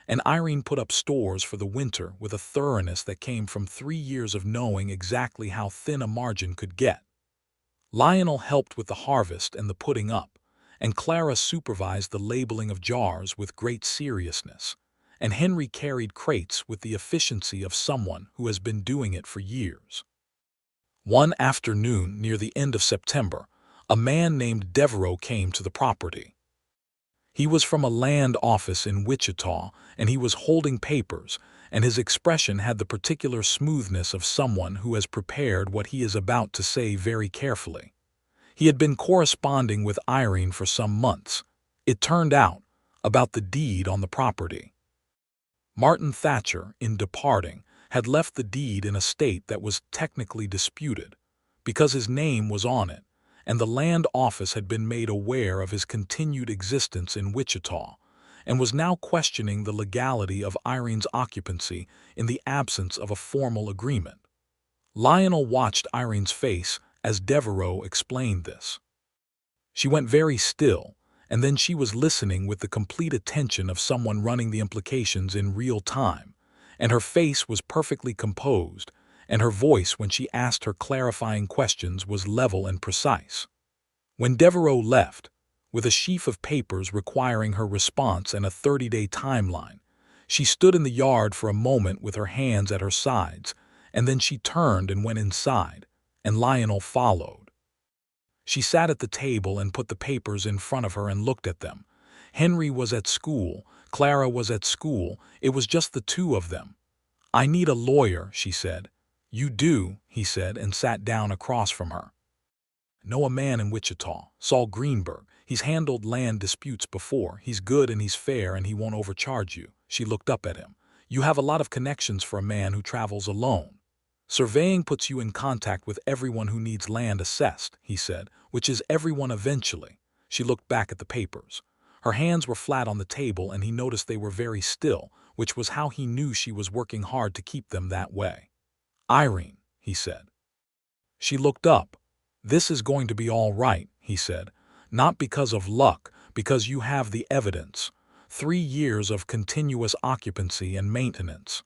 and Irene put up stores for the winter with a thoroughness that came from 3 years of knowing exactly how thin a margin could get. Lionel helped with the harvest and the putting up, and Clara supervised the labeling of jars with great seriousness, and Henry carried crates with the efficiency of someone who has been doing it for years. One afternoon near the end of September, a man named Devereaux came to the property. He was from a land office in Wichita, and he was holding papers, and his expression had the particular smoothness of someone who has prepared what he is about to say very carefully. He had been corresponding with Irene for some months, it turned out, about the deed on the property. Martin Thatcher, in departing, had left the deed in a state that was technically disputed, because his name was on it, and the land office had been made aware of his continued existence in Wichita, and was now questioning the legality of Irene's occupancy in the absence of a formal agreement. Lionel watched Irene's face as Devereaux explained this. She went very still, and then she was listening with the complete attention of someone running the implications in real time, and her face was perfectly composed, and her voice when she asked her clarifying questions was level and precise. When Devereaux left, with a sheaf of papers requiring her response and a 30-day timeline, she stood in the yard for a moment with her hands at her sides, and then she turned and went inside, and Lionel followed. She sat at the table and put the papers in front of her and looked at them. Henry was at school, Clara was at school, it was just the two of them. "I need a lawyer," she said. "You do," he said, and sat down across from her. "Know a man in Wichita, Saul Greenberg. He's handled land disputes before. He's good and he's fair and he won't overcharge you." She looked up at him. "You have a lot of connections for a man who travels alone. Surveying puts you in contact with everyone who needs land assessed," he said, "which is everyone eventually." She looked back at the papers. Her hands were flat on the table and he noticed they were very still, which was how he knew she was working hard to keep them that way. "Irene," he said. She looked up. "This is going to be all right," he said. "Not because of luck, because you have the evidence. 3 years of continuous occupancy and maintenance.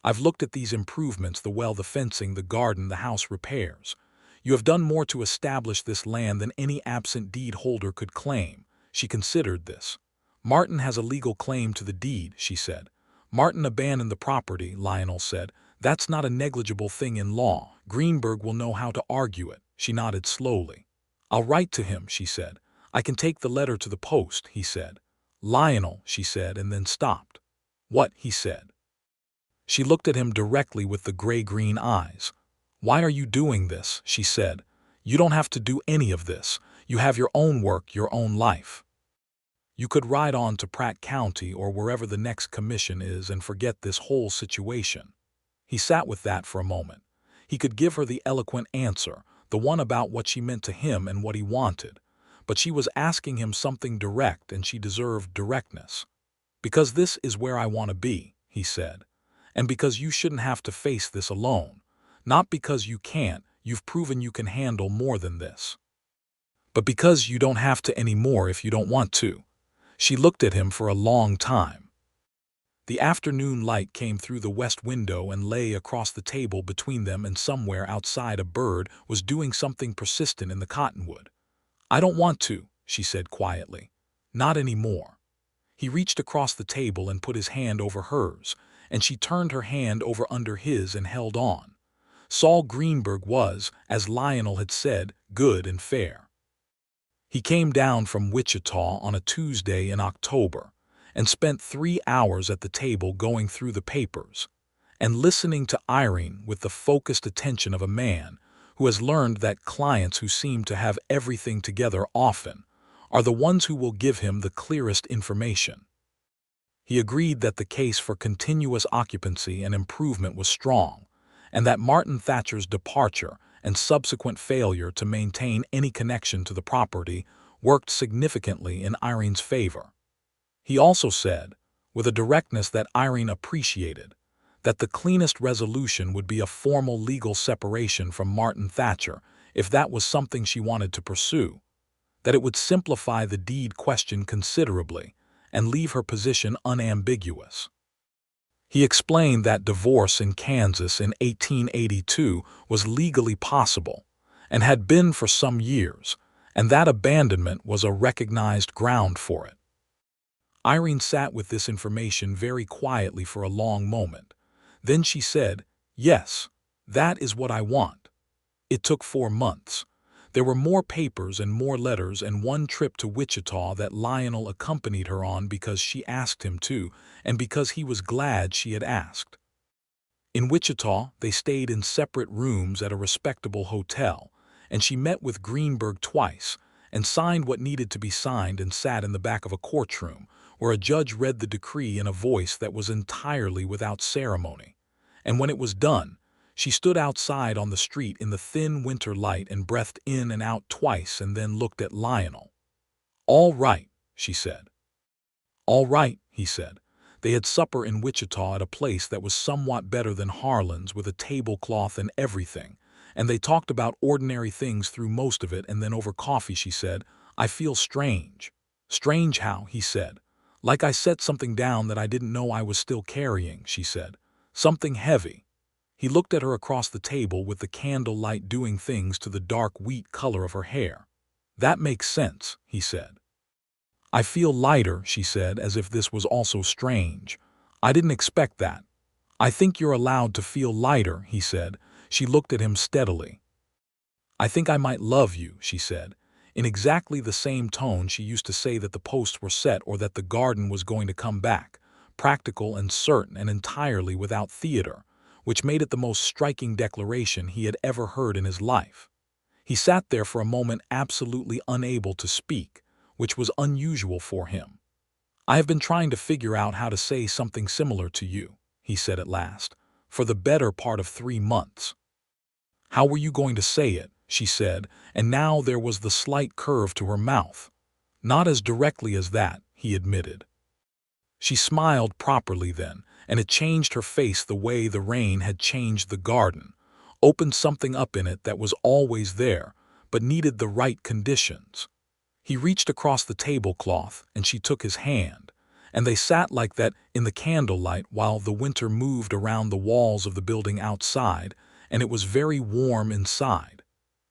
I've looked at these improvements, the well, the fencing, the garden, the house repairs. You have done more to establish this land than any absent deed holder could claim." She considered this. "Martin has a legal claim to the deed," she said. "Martin abandoned the property," Lionel said. "That's not a negligible thing in law. Greenberg will know how to argue it." She nodded slowly. "I'll write to him," she said. "I can take the letter to the post," he said. "Lionel," she said, and then stopped. "What?" he said. She looked at him directly with the gray-green eyes. "Why are you doing this?" she said. "You don't have to do any of this. You have your own work, your own life. You could ride on to Pratt County or wherever the next commission is and forget this whole situation." He sat with that for a moment. He could give her the eloquent answer, the one about what she meant to him and what he wanted, but she was asking him something direct and she deserved directness. "Because this is where I want to be," he said. "And because you shouldn't have to face this alone. Not because you can't, you've proven you can handle more than this. But because you don't have to anymore if you don't want to." She looked at him for a long time. The afternoon light came through the west window and lay across the table between them, and somewhere outside a bird was doing something persistent in the cottonwood. "I don't want to," she said quietly. "Not anymore." He reached across the table and put his hand over hers, and she turned her hand over under his and held on. Saul Greenberg was, as Lionel had said, good and fair. He came down from Wichita on a Tuesday in October and spent 3 hours at the table going through the papers and listening to Irene with the focused attention of a man who has learned that clients who seem to have everything together often are the ones who will give him the clearest information. He agreed that the case for continuous occupancy and improvement was strong, and that Martin Thatcher's departure and subsequent failure to maintain any connection to the property worked significantly in Irene's favor. He also said, with a directness that Irene appreciated, that the cleanest resolution would be a formal legal separation from Martin Thatcher if that was something she wanted to pursue. that it would simplify the deed question considerably and leave her position unambiguous. He explained that divorce in Kansas in 1882 was legally possible and had been for some years, and that abandonment was a recognized ground for it. Irene sat with this information very quietly for a long moment. Then she said, "Yes, that is what I want." It took 4 months. There were more papers and more letters and one trip to Wichita that Lionel accompanied her on because she asked him to and because he was glad she had asked. In Wichita, they stayed in separate rooms at a respectable hotel, and she met with Greenberg twice and signed what needed to be signed and sat in the back of a courtroom where a judge read the decree in a voice that was entirely without ceremony. And when it was done, she stood outside on the street in the thin winter light and breathed in and out twice and then looked at Lionel. "All right," she said. "All right," he said. They had supper in Wichita at a place that was somewhat better than Harlan's with a tablecloth and everything, and they talked about ordinary things through most of it, and then over coffee she said, "I feel strange." "Strange how?" he said. "Like I set something down that I didn't know I was still carrying," she said. "Something heavy." He looked at her across the table with the candlelight doing things to the dark wheat color of her hair. "That makes sense," he said. "I feel lighter," she said, as if this was also strange. "I didn't expect that." "I think you're allowed to feel lighter," he said. She looked at him steadily. "I think I might love you," she said, in exactly the same tone she used to say that the posts were set or that the garden was going to come back, practical and certain and entirely without theater, which made it the most striking declaration he had ever heard in his life. He sat there for a moment absolutely unable to speak, which was unusual for him. "I have been trying to figure out how to say something similar to you," he said at last, "for the better part of 3 months." "How were you going to say it?" she said, and now there was the slight curve to her mouth. "Not as directly as that," he admitted. She smiled properly then, and it changed her face the way the rain had changed the garden, opened something up in it that was always there, but needed the right conditions. He reached across the tablecloth, and she took his hand, and they sat like that in the candlelight while the winter moved around the walls of the building outside, and it was very warm inside.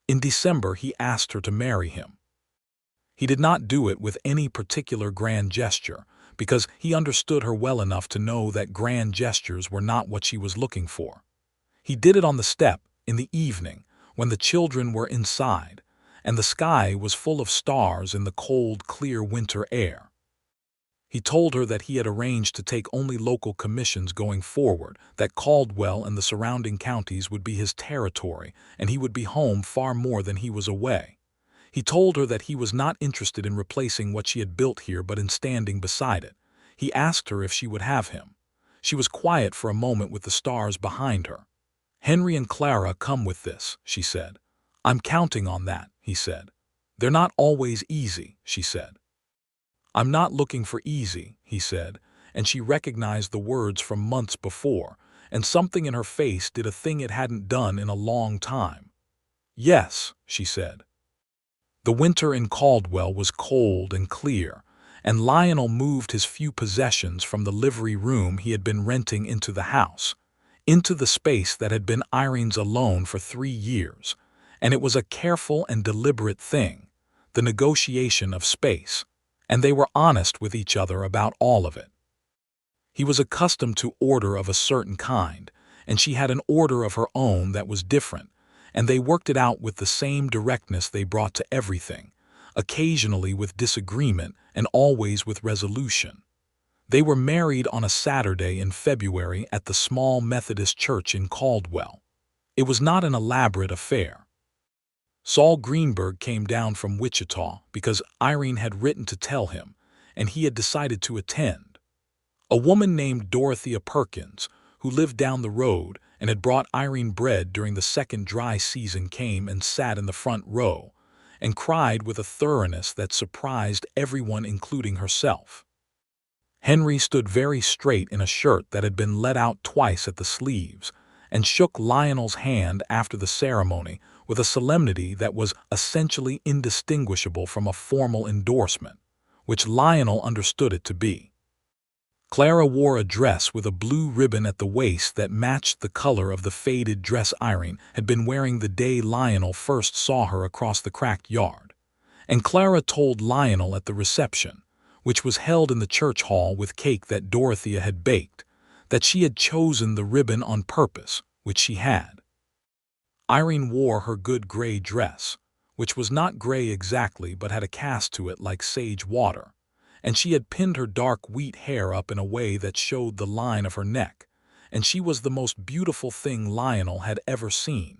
In December, he asked her to marry him. He did not do it with any particular grand gesture, because he understood her well enough to know that grand gestures were not what she was looking for. He did it on the step, in the evening, when the children were inside, and the sky was full of stars in the cold, clear winter air. He told her that he had arranged to take only local commissions going forward, that Caldwell and the surrounding counties would be his territory, and he would be home far more than he was away. He told her that he was not interested in replacing what she had built here but in standing beside it. He asked her if she would have him. She was quiet for a moment with the stars behind her. "Henry and Clara come with this," she said. "I'm counting on that," he said. "They're not always easy," she said. "I'm not looking for easy," he said, and she recognized the words from months before, and something in her face did a thing it hadn't done in a long time. "Yes," she said. The winter in Caldwell was cold and clear, and Lionel moved his few possessions from the livery room he had been renting into the house, into the space that had been Irene's alone for 3 years, and it was a careful and deliberate thing, the negotiation of space, and they were honest with each other about all of it. He was accustomed to order of a certain kind, and she had an order of her own that was different, and they worked it out with the same directness they brought to everything, occasionally with disagreement and always with resolution. They were married on a Saturday in February at the small Methodist church in Caldwell. It was not an elaborate affair. Saul Greenberg came down from Wichita because Irene had written to tell him, and he had decided to attend. A woman named Dorothea Perkins, who lived down the road and had brought Irene bread during the second dry season, came and sat in the front row and cried with a thoroughness that surprised everyone, including herself. Henry stood very straight in a shirt that had been let out twice at the sleeves and shook Lionel's hand after the ceremony with a solemnity that was essentially indistinguishable from a formal endorsement, which Lionel understood it to be. Clara wore a dress with a blue ribbon at the waist that matched the color of the faded dress Irene had been wearing the day Lionel first saw her across the cracked yard. And Clara told Lionel at the reception, which was held in the church hall with cake that Dorothea had baked, that she had chosen the ribbon on purpose, which she had. Irene wore her good gray dress, which was not gray exactly but had a cast to it like sage water, and she had pinned her dark wheat hair up in a way that showed the line of her neck, and she was the most beautiful thing Lionel had ever seen,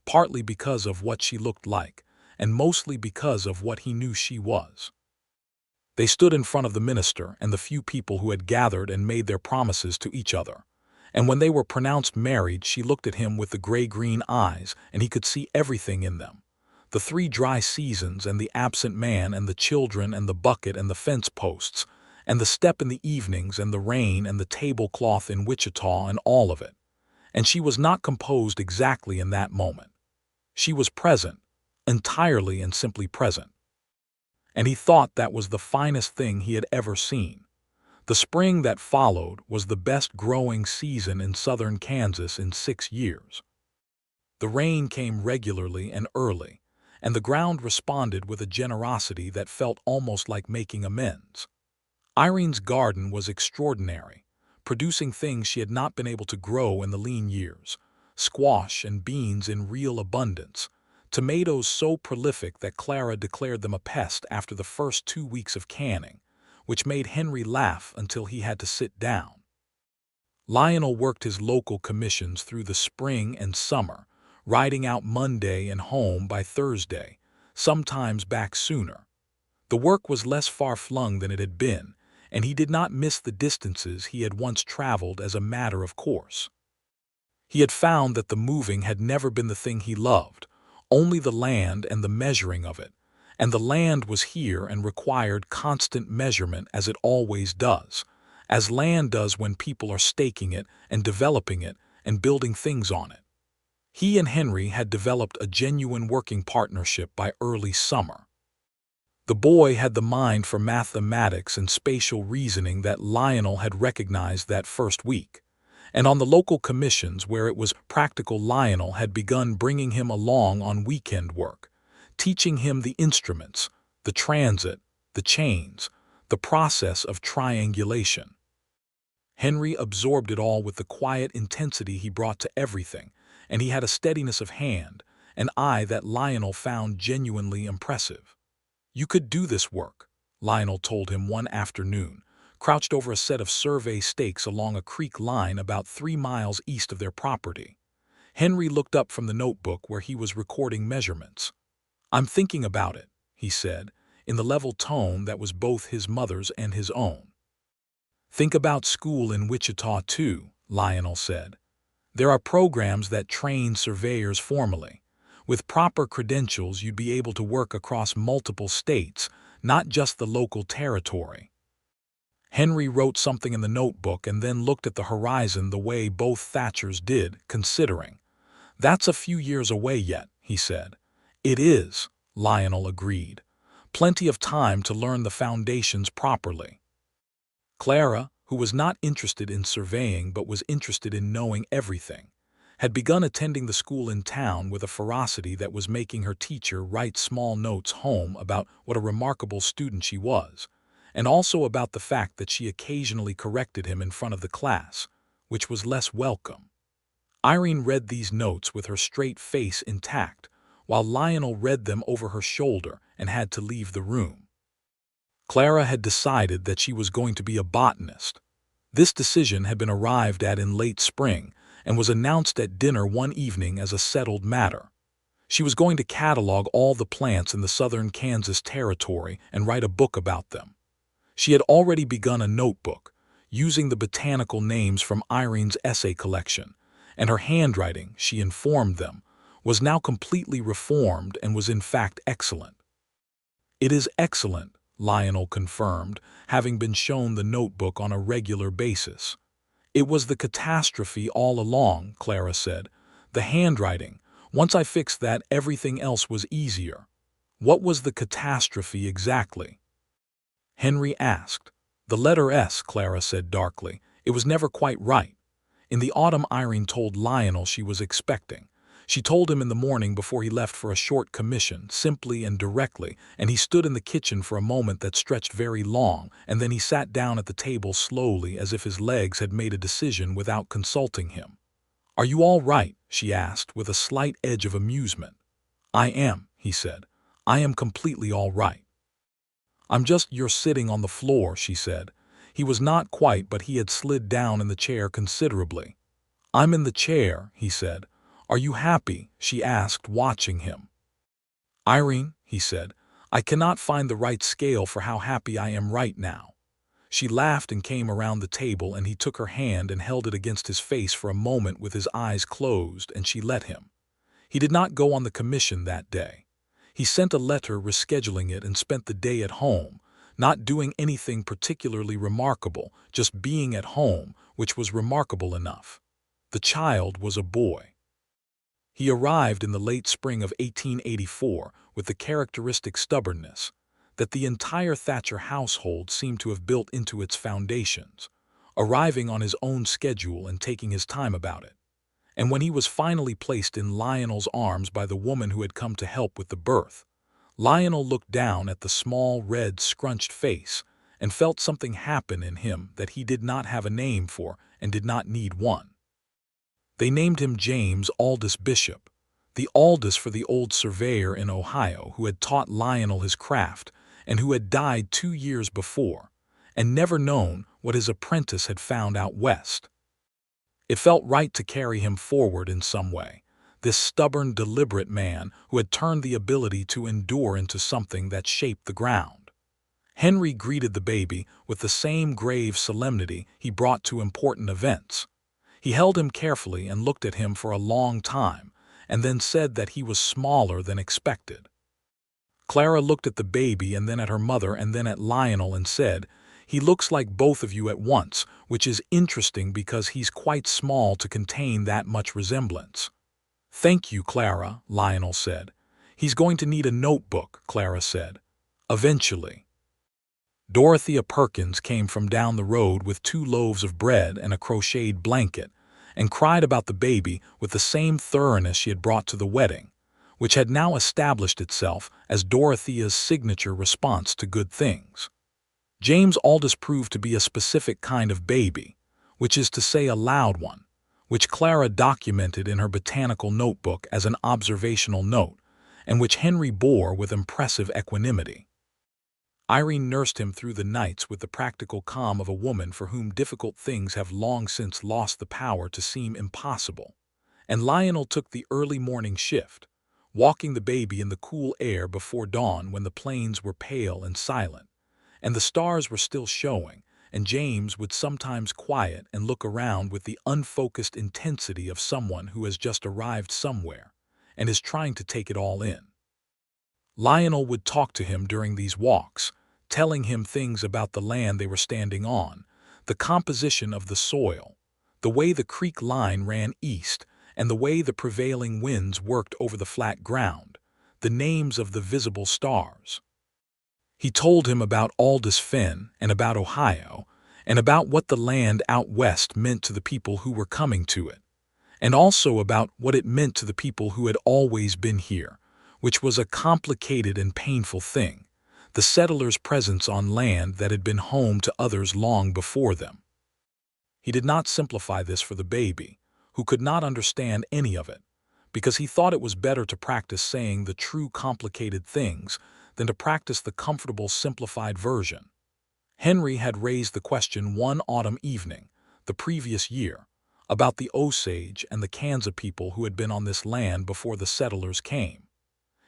partly because of what she looked like, and mostly because of what he knew she was. They stood in front of the minister and the few people who had gathered and made their promises to each other, and when they were pronounced married she looked at him with the gray-green eyes, and he could see everything in them. The 3 dry seasons and the absent man and the children and the bucket and the fence posts, and the step in the evenings and the rain and the tablecloth in Wichita and all of it. And she was not composed exactly in that moment. She was present, entirely and simply present. And he thought that was the finest thing he had ever seen. The spring that followed was the best growing season in southern Kansas in 6 years. The rain came regularly and early, and the ground responded with a generosity that felt almost like making amends. Irene's garden was extraordinary, producing things she had not been able to grow in the lean years: squash and beans in real abundance, tomatoes so prolific that Clara declared them a pest after the first 2 weeks of canning, which made Henry laugh until he had to sit down. Lionel worked his local commissions through the spring and summer, riding out Monday and home by Thursday, sometimes back sooner. The work was less far-flung than it had been, and he did not miss the distances he had once traveled as a matter of course. He had found that the moving had never been the thing he loved, only the land and the measuring of it, and the land was here and required constant measurement as it always does, as land does when people are staking it and developing it and building things on it. He and Henry had developed a genuine working partnership by early summer. The boy had the mind for mathematics and spatial reasoning that Lionel had recognized that first week, and on the local commissions where it was practical Lionel had begun bringing him along on weekend work, teaching him the instruments, the transit, the chains, the process of triangulation. Henry absorbed it all with the quiet intensity he brought to everything, and he had a steadiness of hand, an eye that Lionel found genuinely impressive. "You could do this work," Lionel told him one afternoon, crouched over a set of survey stakes along a creek line about 3 miles east of their property. Henry looked up from the notebook where he was recording measurements. "I'm thinking about it," he said, in the level tone that was both his mother's and his own. "Think about school in Wichita, too," Lionel said. "There are programs that train surveyors formally. With proper credentials, you'd be able to work across multiple states, not just the local territory." Henry wrote something in the notebook and then looked at the horizon the way both Thatchers did, considering. "That's a few years away yet," he said. "It is," Lionel agreed. "Plenty of time to learn the foundations properly." Clara, who was not interested in surveying but was interested in knowing everything, had begun attending the school in town with a ferocity that was making her teacher write small notes home about what a remarkable student she was, and also about the fact that she occasionally corrected him in front of the class, which was less welcome. Irene read these notes with her straight face intact, while Lionel read them over her shoulder and had to leave the room. Clara had decided that she was going to be a botanist. This decision had been arrived at in late spring and was announced at dinner one evening as a settled matter. She was going to catalog all the plants in the southern Kansas territory and write a book about them. She had already begun a notebook, using the botanical names from Irene's essay collection, and her handwriting, she informed them, was now completely reformed and was in fact excellent. "It is excellent," Lionel confirmed, having been shown the notebook on a regular basis. "It was the catastrophe all along," Clara said. "The handwriting, Once I fixed that, everything else was easier. What was the catastrophe exactly? Henry asked. The letter S, Clara said darkly. It was never quite right. In the autumn, Irene told Lionel she was expecting. She told him in the morning before he left for a short commission, simply and directly, and he stood in the kitchen for a moment that stretched very long, and then he sat down at the table slowly as if his legs had made a decision without consulting him. "Are you all right?" she asked, with a slight edge of amusement. "I am," he said. "I am completely all right." You're sitting on the floor," she said. He was not quite, but he had slid down in the chair considerably. "I'm in the chair," he said. "Are you happy?" she asked, watching him. "Irene," he said, "I cannot find the right scale for how happy I am right now." She laughed and came around the table, and he took her hand and held it against his face for a moment with his eyes closed, and she let him. He did not go on the commission that day. He sent a letter rescheduling it and spent the day at home, not doing anything particularly remarkable, just being at home, which was remarkable enough. The child was a boy. He arrived in the late spring of 1884 with the characteristic stubbornness that the entire Thatcher household seemed to have built into its foundations, arriving on his own schedule and taking his time about it. And when he was finally placed in Lionel's arms by the woman who had come to help with the birth, Lionel looked down at the small, red, scrunched face and felt something happen in him that he did not have a name for and did not need one. They named him James Aldous Bishop, the Aldous for the old surveyor in Ohio who had taught Lionel his craft and who had died 2 years before and never known what his apprentice had found out west. It felt right to carry him forward in some way, this stubborn, deliberate man who had turned the ability to endure into something that shaped the ground. Henry greeted the baby with the same grave solemnity he brought to important events. He held him carefully and looked at him for a long time, and then said that he was smaller than expected. Clara looked at the baby and then at her mother and then at Lionel and said, "He looks like both of you at once, which is interesting because he's quite small to contain that much resemblance." "Thank you, Clara," Lionel said. "He's going to need a notebook," Clara said. "Eventually." Dorothea Perkins came from down the road with 2 loaves of bread and a crocheted blanket, and cried about the baby with the same thoroughness she had brought to the wedding, which had now established itself as Dorothea's signature response to good things. James Aldous proved to be a specific kind of baby, which is to say a loud one, which Clara documented in her botanical notebook as an observational note, and which Henry bore with impressive equanimity. Irene nursed him through the nights with the practical calm of a woman for whom difficult things have long since lost the power to seem impossible, and Lionel took the early morning shift, walking the baby in the cool air before dawn when the plains were pale and silent, and the stars were still showing, and James would sometimes quiet and look around with the unfocused intensity of someone who has just arrived somewhere and is trying to take it all in. Lionel would talk to him during these walks, telling him things about the land they were standing on, the composition of the soil, the way the creek line ran east, and the way the prevailing winds worked over the flat ground, the names of the visible stars. He told him about Aldous Fen and about Ohio, and about what the land out west meant to the people who were coming to it, and also about what it meant to the people who had always been here, which was a complicated and painful thing, the settlers' presence on land that had been home to others long before them. He did not simplify this for the baby, who could not understand any of it, because he thought it was better to practice saying the true complicated things than to practice the comfortable simplified version. Henry had raised the question one autumn evening, the previous year, about the Osage and the Kansa people who had been on this land before the settlers came.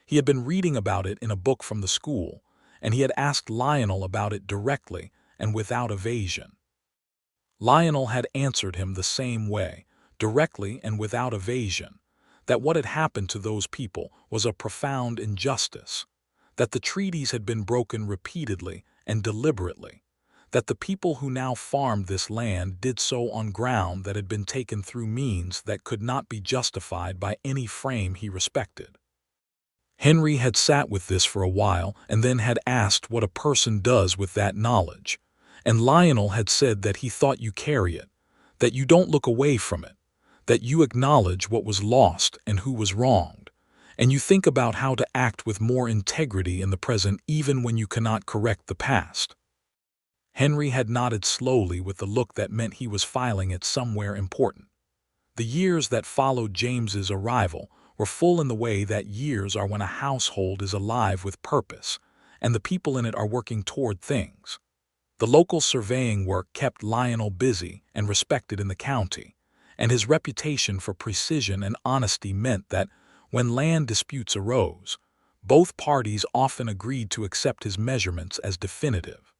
He had been reading about it in a book from the school, and he had asked Lionel about it directly and without evasion. Lionel had answered him the same way, directly and without evasion, that what had happened to those people was a profound injustice, that the treaties had been broken repeatedly and deliberately, that the people who now farmed this land did so on ground that had been taken through means that could not be justified by any frame he respected. Henry had sat with this for a while and then had asked what a person does with that knowledge, and Lionel had said that he thought you carry it, that you don't look away from it, that you acknowledge what was lost and who was wronged, and you think about how to act with more integrity in the present even when you cannot correct the past. Henry had nodded slowly with the look that meant he was filing it somewhere important. The years that followed James's arrival were full in the way that years are when a household is alive with purpose, and the people in it are working toward things. The local surveying work kept Lionel busy and respected in the county, and his reputation for precision and honesty meant that, when land disputes arose, both parties often agreed to accept his measurements as definitive.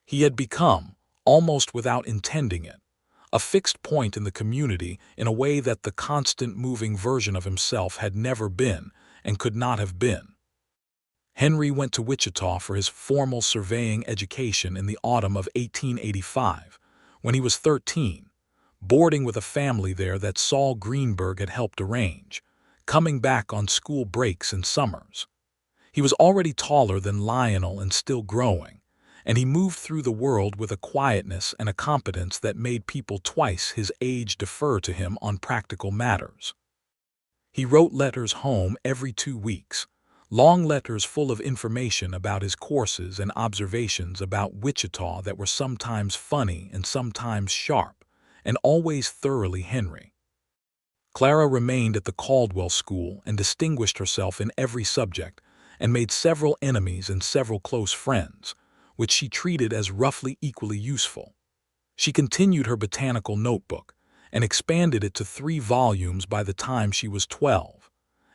He had become, almost without intending it, a fixed point in the community in a way that the constant moving version of himself had never been and could not have been. Henry went to Wichita for his formal surveying education in the autumn of 1885, when he was 13, boarding with a family there that Saul Greenberg had helped arrange, coming back on school breaks and summers. He was already taller than Lionel and still growing, and he moved through the world with a quietness and a competence that made people twice his age defer to him on practical matters. He wrote letters home every 2 weeks, long letters full of information about his courses and observations about Wichita that were sometimes funny and sometimes sharp, and always thoroughly Henry. Clara remained at the Caldwell school and distinguished herself in every subject, and made several enemies and several close friends, which she treated as roughly equally useful. She continued her botanical notebook and expanded it to 3 volumes by the time she was 12,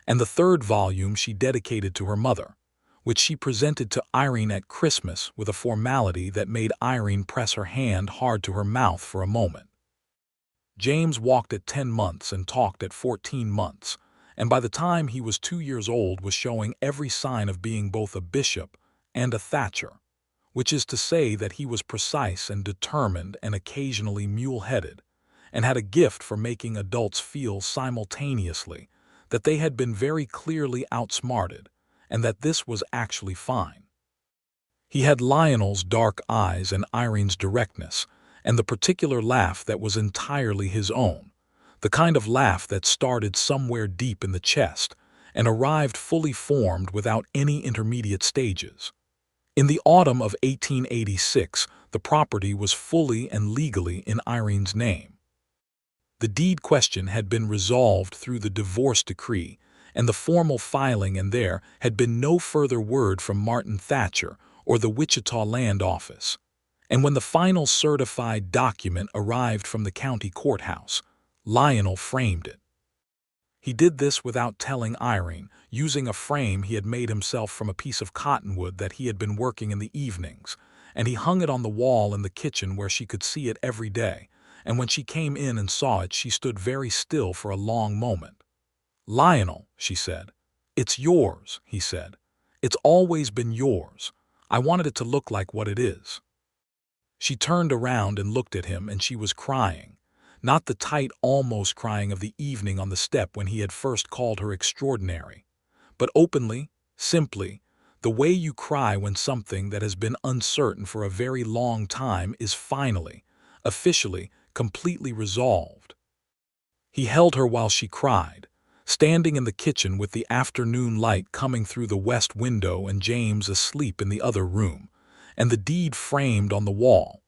and the 3rd volume she dedicated to her mother, which she presented to Irene at Christmas with a formality that made Irene press her hand hard to her mouth for a moment. James walked at 10 months and talked at 14 months, and by the time he was 2 years old was showing every sign of being both a Bishop and a Thatcher, which is to say that he was precise and determined and occasionally mule-headed, and had a gift for making adults feel simultaneously that they had been very clearly outsmarted, and that this was actually fine. He had Lionel's dark eyes and Irene's directness, and the particular laugh that was entirely his own, the kind of laugh that started somewhere deep in the chest and arrived fully formed without any intermediate stages. In the autumn of 1886, the property was fully and legally in Irene's name. The deed question had been resolved through the divorce decree, and the formal filing, and there had been no further word from Martin Thatcher or the Wichita Land Office. And when the final certified document arrived from the county courthouse, Lionel framed it. He did this without telling Irene, using a frame he had made himself from a piece of cottonwood that he had been working in the evenings, and he hung it on the wall in the kitchen where she could see it every day, and when she came in and saw it she stood very still for a long moment. "Lionel," she said. "It's yours," he said. "It's always been yours. I wanted it to look like what it is." She turned around and looked at him, and she was crying. Not the tight, almost crying of the evening on the step when he had first called her extraordinary, but openly, simply, the way you cry when something that has been uncertain for a very long time is finally, officially, completely resolved. He held her while she cried, standing in the kitchen with the afternoon light coming through the west window and James asleep in the other room, and the deed framed on the wall,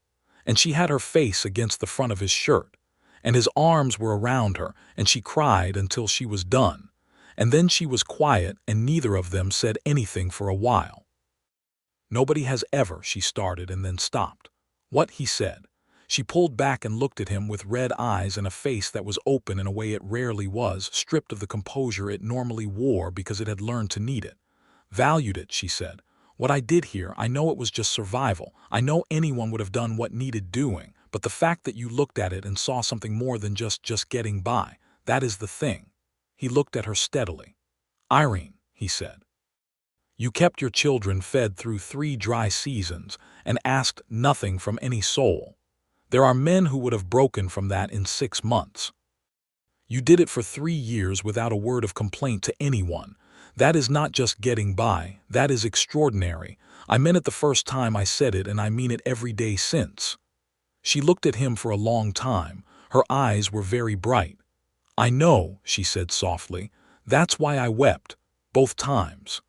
and she had her face against the front of his shirt, and his arms were around her, and she cried until she was done, and then she was quiet, and neither of them said anything for a while. "Nobody has ever," she started and then stopped. "What?" he said. She pulled back and looked at him with red eyes and a face that was open in a way it rarely was, stripped of the composure it normally wore because it had learned to need it. "Valued it," she said. "What I did here, I know it was just survival. I know anyone would have done what needed doing. But the fact that you looked at it and saw something more than just getting by, that is the thing." He looked at her steadily. "Irene," he said. You kept your children fed through 3 dry seasons and asked nothing from any soul. There are men who would have broken from that in 6 months. You did it for 3 years without a word of complaint to anyone. That is not just getting by, that is extraordinary. I meant it the first time I said it, and I mean it every day since." She looked at him for a long time. Her eyes were very bright. "I know," she said softly. "That's why I wept, both times."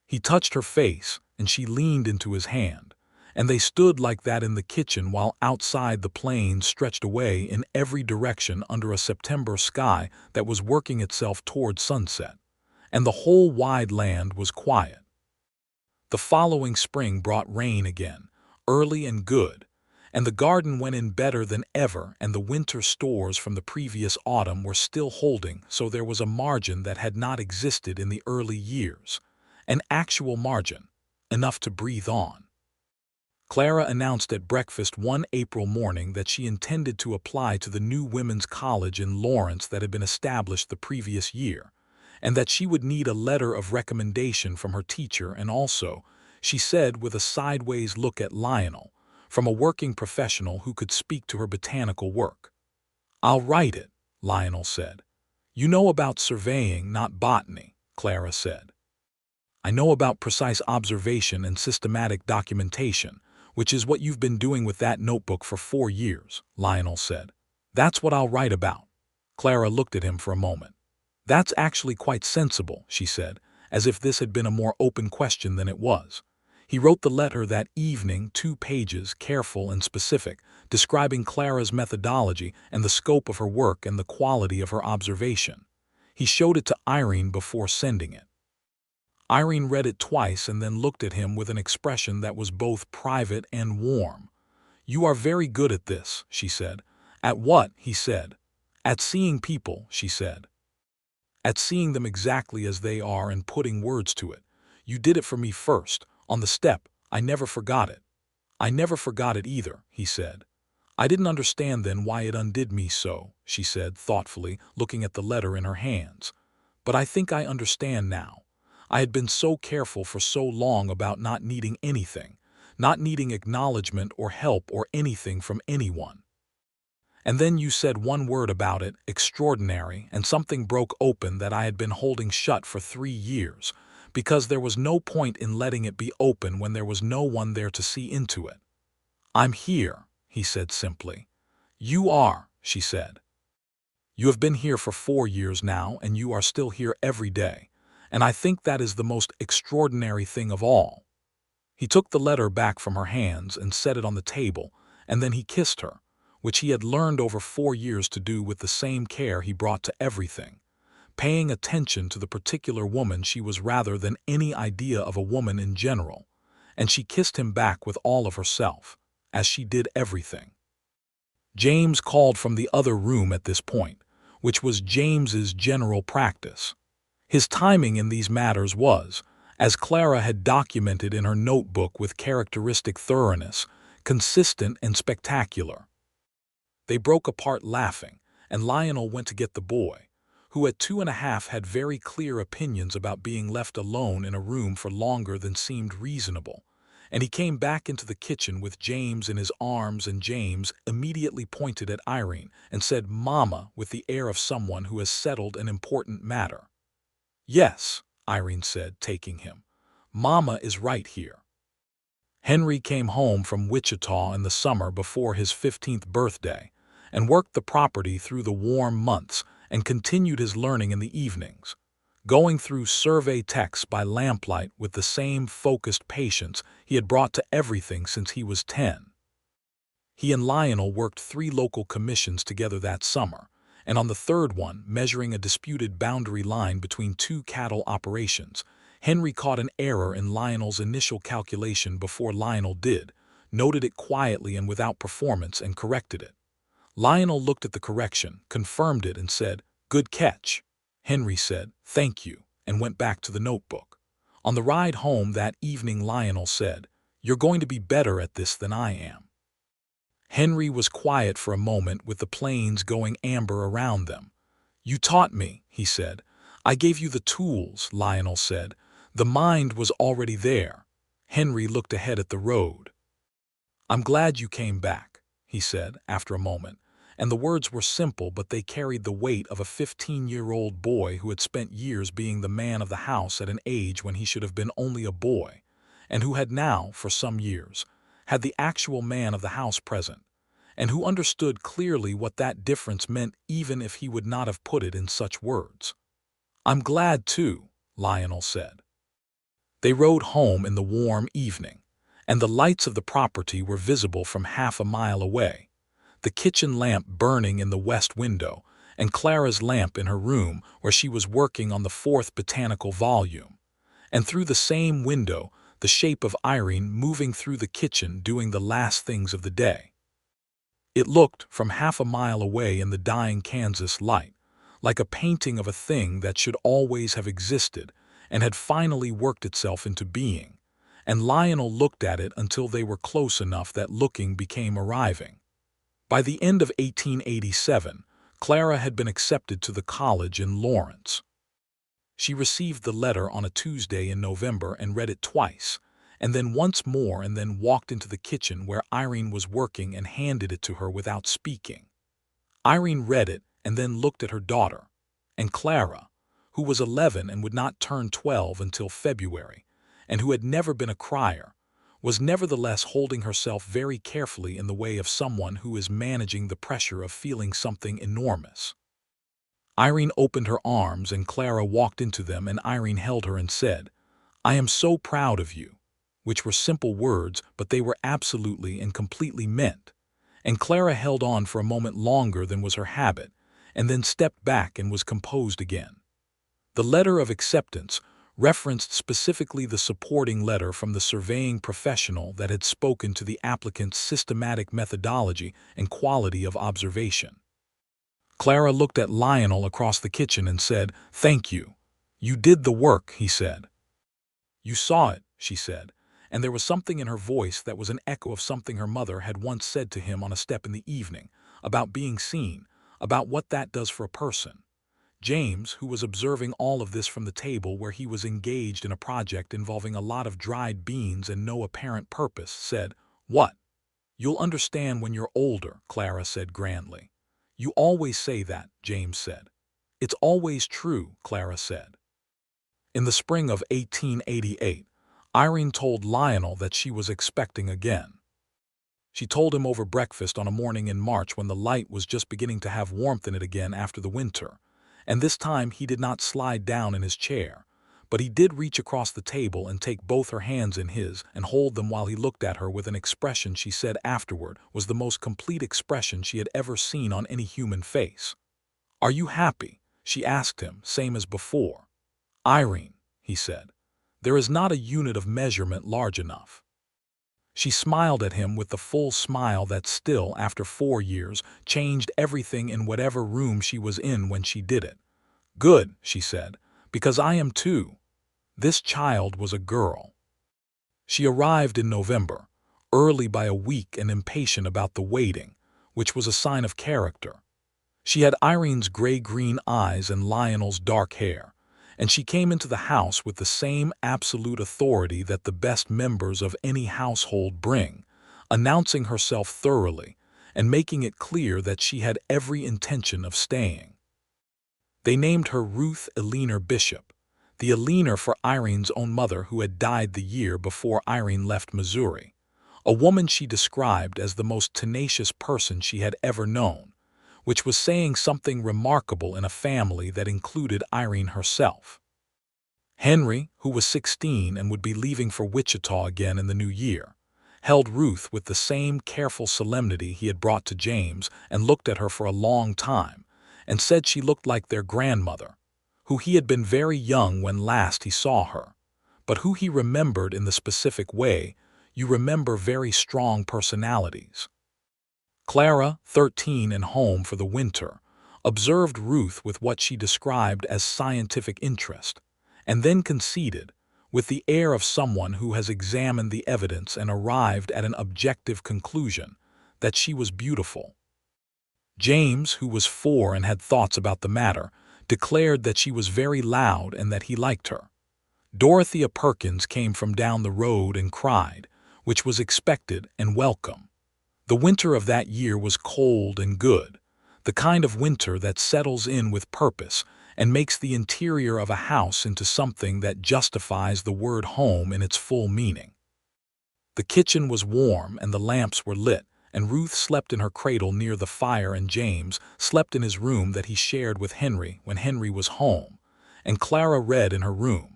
He touched her face, and she leaned into his hand, and they stood like that in the kitchen while outside the plains stretched away in every direction under a September sky that was working itself toward sunset, and the whole wide land was quiet. The following spring brought rain again, early and good, and the garden went in better than ever, and the winter stores from the previous autumn were still holding, so there was a margin that had not existed in the early years, an actual margin, enough to breathe on. Clara announced at breakfast one April morning that she intended to apply to the new women's college in Lawrence that had been established the previous year, and that she would need a letter of recommendation from her teacher, and also, she said with a sideways look at Lionel, from a working professional who could speak to her botanical work. "I'll write it," Lionel said. "You know about surveying, not botany," Clara said. "I know about precise observation and systematic documentation, which is what you've been doing with that notebook for 4 years, Lionel said. "That's what I'll write about." Clara looked at him for a moment. "That's actually quite sensible," she said, as if this had been a more open question than it was. He wrote the letter that evening, 2 pages, careful and specific, describing Clara's methodology and the scope of her work and the quality of her observation. He showed it to Irene before sending it. Irene read it twice and then looked at him with an expression that was both private and warm. "You are very good at this," she said. "At what?" he said. "At seeing people," she said. "At seeing them exactly as they are and putting words to it. You did it for me first, on the step. I never forgot it." "I never forgot it either," he said. "I didn't understand then why it undid me so," she said thoughtfully, looking at the letter in her hands. "But I think I understand now. I had been so careful for so long about not needing anything, not needing acknowledgement or help or anything from anyone. And then you said one word about it, extraordinary, and something broke open that I had been holding shut for 3 years, because there was no point in letting it be open when there was no one there to see into it." "I'm here," he said simply. "You are," she said. "You have been here for 4 years now, and you are still here every day, and I think that is the most extraordinary thing of all." He took the letter back from her hands and set it on the table, and then he kissed her, which he had learned over 4 years to do with the same care he brought to everything, paying attention to the particular woman she was rather than any idea of a woman in general, and she kissed him back with all of herself, as she did everything. James called from the other room at this point, which was James's general practice. His timing in these matters was, as Clara had documented in her notebook with characteristic thoroughness, consistent and spectacular. They broke apart laughing, and Lionel went to get the boy, who at 2.5 had very clear opinions about being left alone in a room for longer than seemed reasonable, and he came back into the kitchen with James in his arms, and James immediately pointed at Irene and said "Mama" with the air of someone who has settled an important matter. "Yes," Irene said, taking him. "Mama is right here." Henry came home from Wichita in the summer before his 15th birthday, and worked the property through the warm months and continued his learning in the evenings, going through survey texts by lamplight with the same focused patience he had brought to everything since he was 10. He and Lionel worked 3 local commissions together that summer, and on the 3rd one, measuring a disputed boundary line between 2 cattle operations, Henry caught an error in Lionel's initial calculation before Lionel did, noted it quietly and without performance, and corrected it. Lionel looked at the correction, confirmed it, and said, "Good catch." Henry said, "Thank you," and went back to the notebook. On the ride home that evening, Lionel said, "You're going to be better at this than I am." Henry was quiet for a moment with the plains going amber around them. "You taught me," he said. "I gave you the tools," Lionel said. The mind was already there. Henry looked ahead at the road. "I'm glad you came back," he said after a moment, and the words were simple, but they carried the weight of a 15-year-old boy who had spent years being the man of the house at an age when he should have been only a boy, and who had now, for some years, had the actual man of the house present, and who understood clearly what that difference meant even if he would not have put it in such words. "I'm glad too," Lionel said. They rode home in the warm evening, and the lights of the property were visible from half a mile away, the kitchen lamp burning in the west window, and Clara's lamp in her room where she was working on the 4th botanical volume, and through the same window the shape of Irene moving through the kitchen doing the last things of the day. It looked, from half a mile away in the dying Kansas light, like a painting of a thing that should always have existed and had finally worked itself into being, and Lionel looked at it until they were close enough that looking became arriving. By the end of 1887, Clara had been accepted to the college in Lawrence. She received the letter on a Tuesday in November and read it twice, and then once more, and then walked into the kitchen where Irene was working and handed it to her without speaking. Irene read it and then looked at her daughter, and Clara, who was 11 and would not turn 12 until February, and who had never been a crier, was nevertheless holding herself very carefully in the way of someone who is managing the pressure of feeling something enormous. Irene opened her arms and Clara walked into them, and Irene held her and said, "I am so proud of you," which were simple words, but they were absolutely and completely meant, and Clara held on for a moment longer than was her habit, and then stepped back and was composed again. The letter of acceptance referenced specifically the supporting letter from the surveying professional that had spoken to the applicant's systematic methodology and quality of observation. Clara looked at Lionel across the kitchen and said, "Thank you. You did the work," he said. "You saw it," she said, and there was something in her voice that was an echo of something her mother had once said to him on a step in the evening, about being seen, about what that does for a person. James, who was observing all of this from the table where he was engaged in a project involving a lot of dried beans and no apparent purpose, said, "What? You'll understand when you're older," Clara said grandly. "You always say that," James said. "It's always true," Clara said. In the spring of 1888, Irene told Lionel that she was expecting again. She told him over breakfast on a morning in March when the light was just beginning to have warmth in it again after the winter, and this time he did not slide down in his chair, but he did reach across the table and take both her hands in his and hold them while he looked at her with an expression she said afterward was the most complete expression she had ever seen on any human face. "Are you happy?" she asked him, same as before. "Irene," he said, "there is not a unit of measurement large enough." She smiled at him with the full smile that still, after 4 years, changed everything in whatever room she was in when she did it. "Good," she said, "because I am too." This child was a girl. She arrived in November, early by a week and impatient about the waiting, which was a sign of character. She had Irene's gray-green eyes and Lionel's dark hair, and she came into the house with the same absolute authority that the best members of any household bring, announcing herself thoroughly and making it clear that she had every intention of staying. They named her Ruth Irene Bishop, the Irene for Irene's own mother who had died the year before Irene left Missouri, a woman she described as the most tenacious person she had ever known, which was saying something remarkable in a family that included Irene herself. Henry, who was 16 and would be leaving for Wichita again in the new year, held Ruth with the same careful solemnity he had brought to James and looked at her for a long time and said she looked like their grandmother, who he had been very young when last he saw her, but who he remembered in the specific way you remember very strong personalities. Clara, 13 and home for the winter, observed Ruth with what she described as scientific interest, and then conceded, with the air of someone who has examined the evidence and arrived at an objective conclusion, that she was beautiful. James, who was 4 and had thoughts about the matter, declared that she was very loud and that he liked her. Dorothea Perkins came from down the road and cried, which was expected and welcome. The winter of that year was cold and good, the kind of winter that settles in with purpose and makes the interior of a house into something that justifies the word home in its full meaning. The kitchen was warm and the lamps were lit, and Ruth slept in her cradle near the fire, and James slept in his room that he shared with Henry when Henry was home, and Clara read in her room,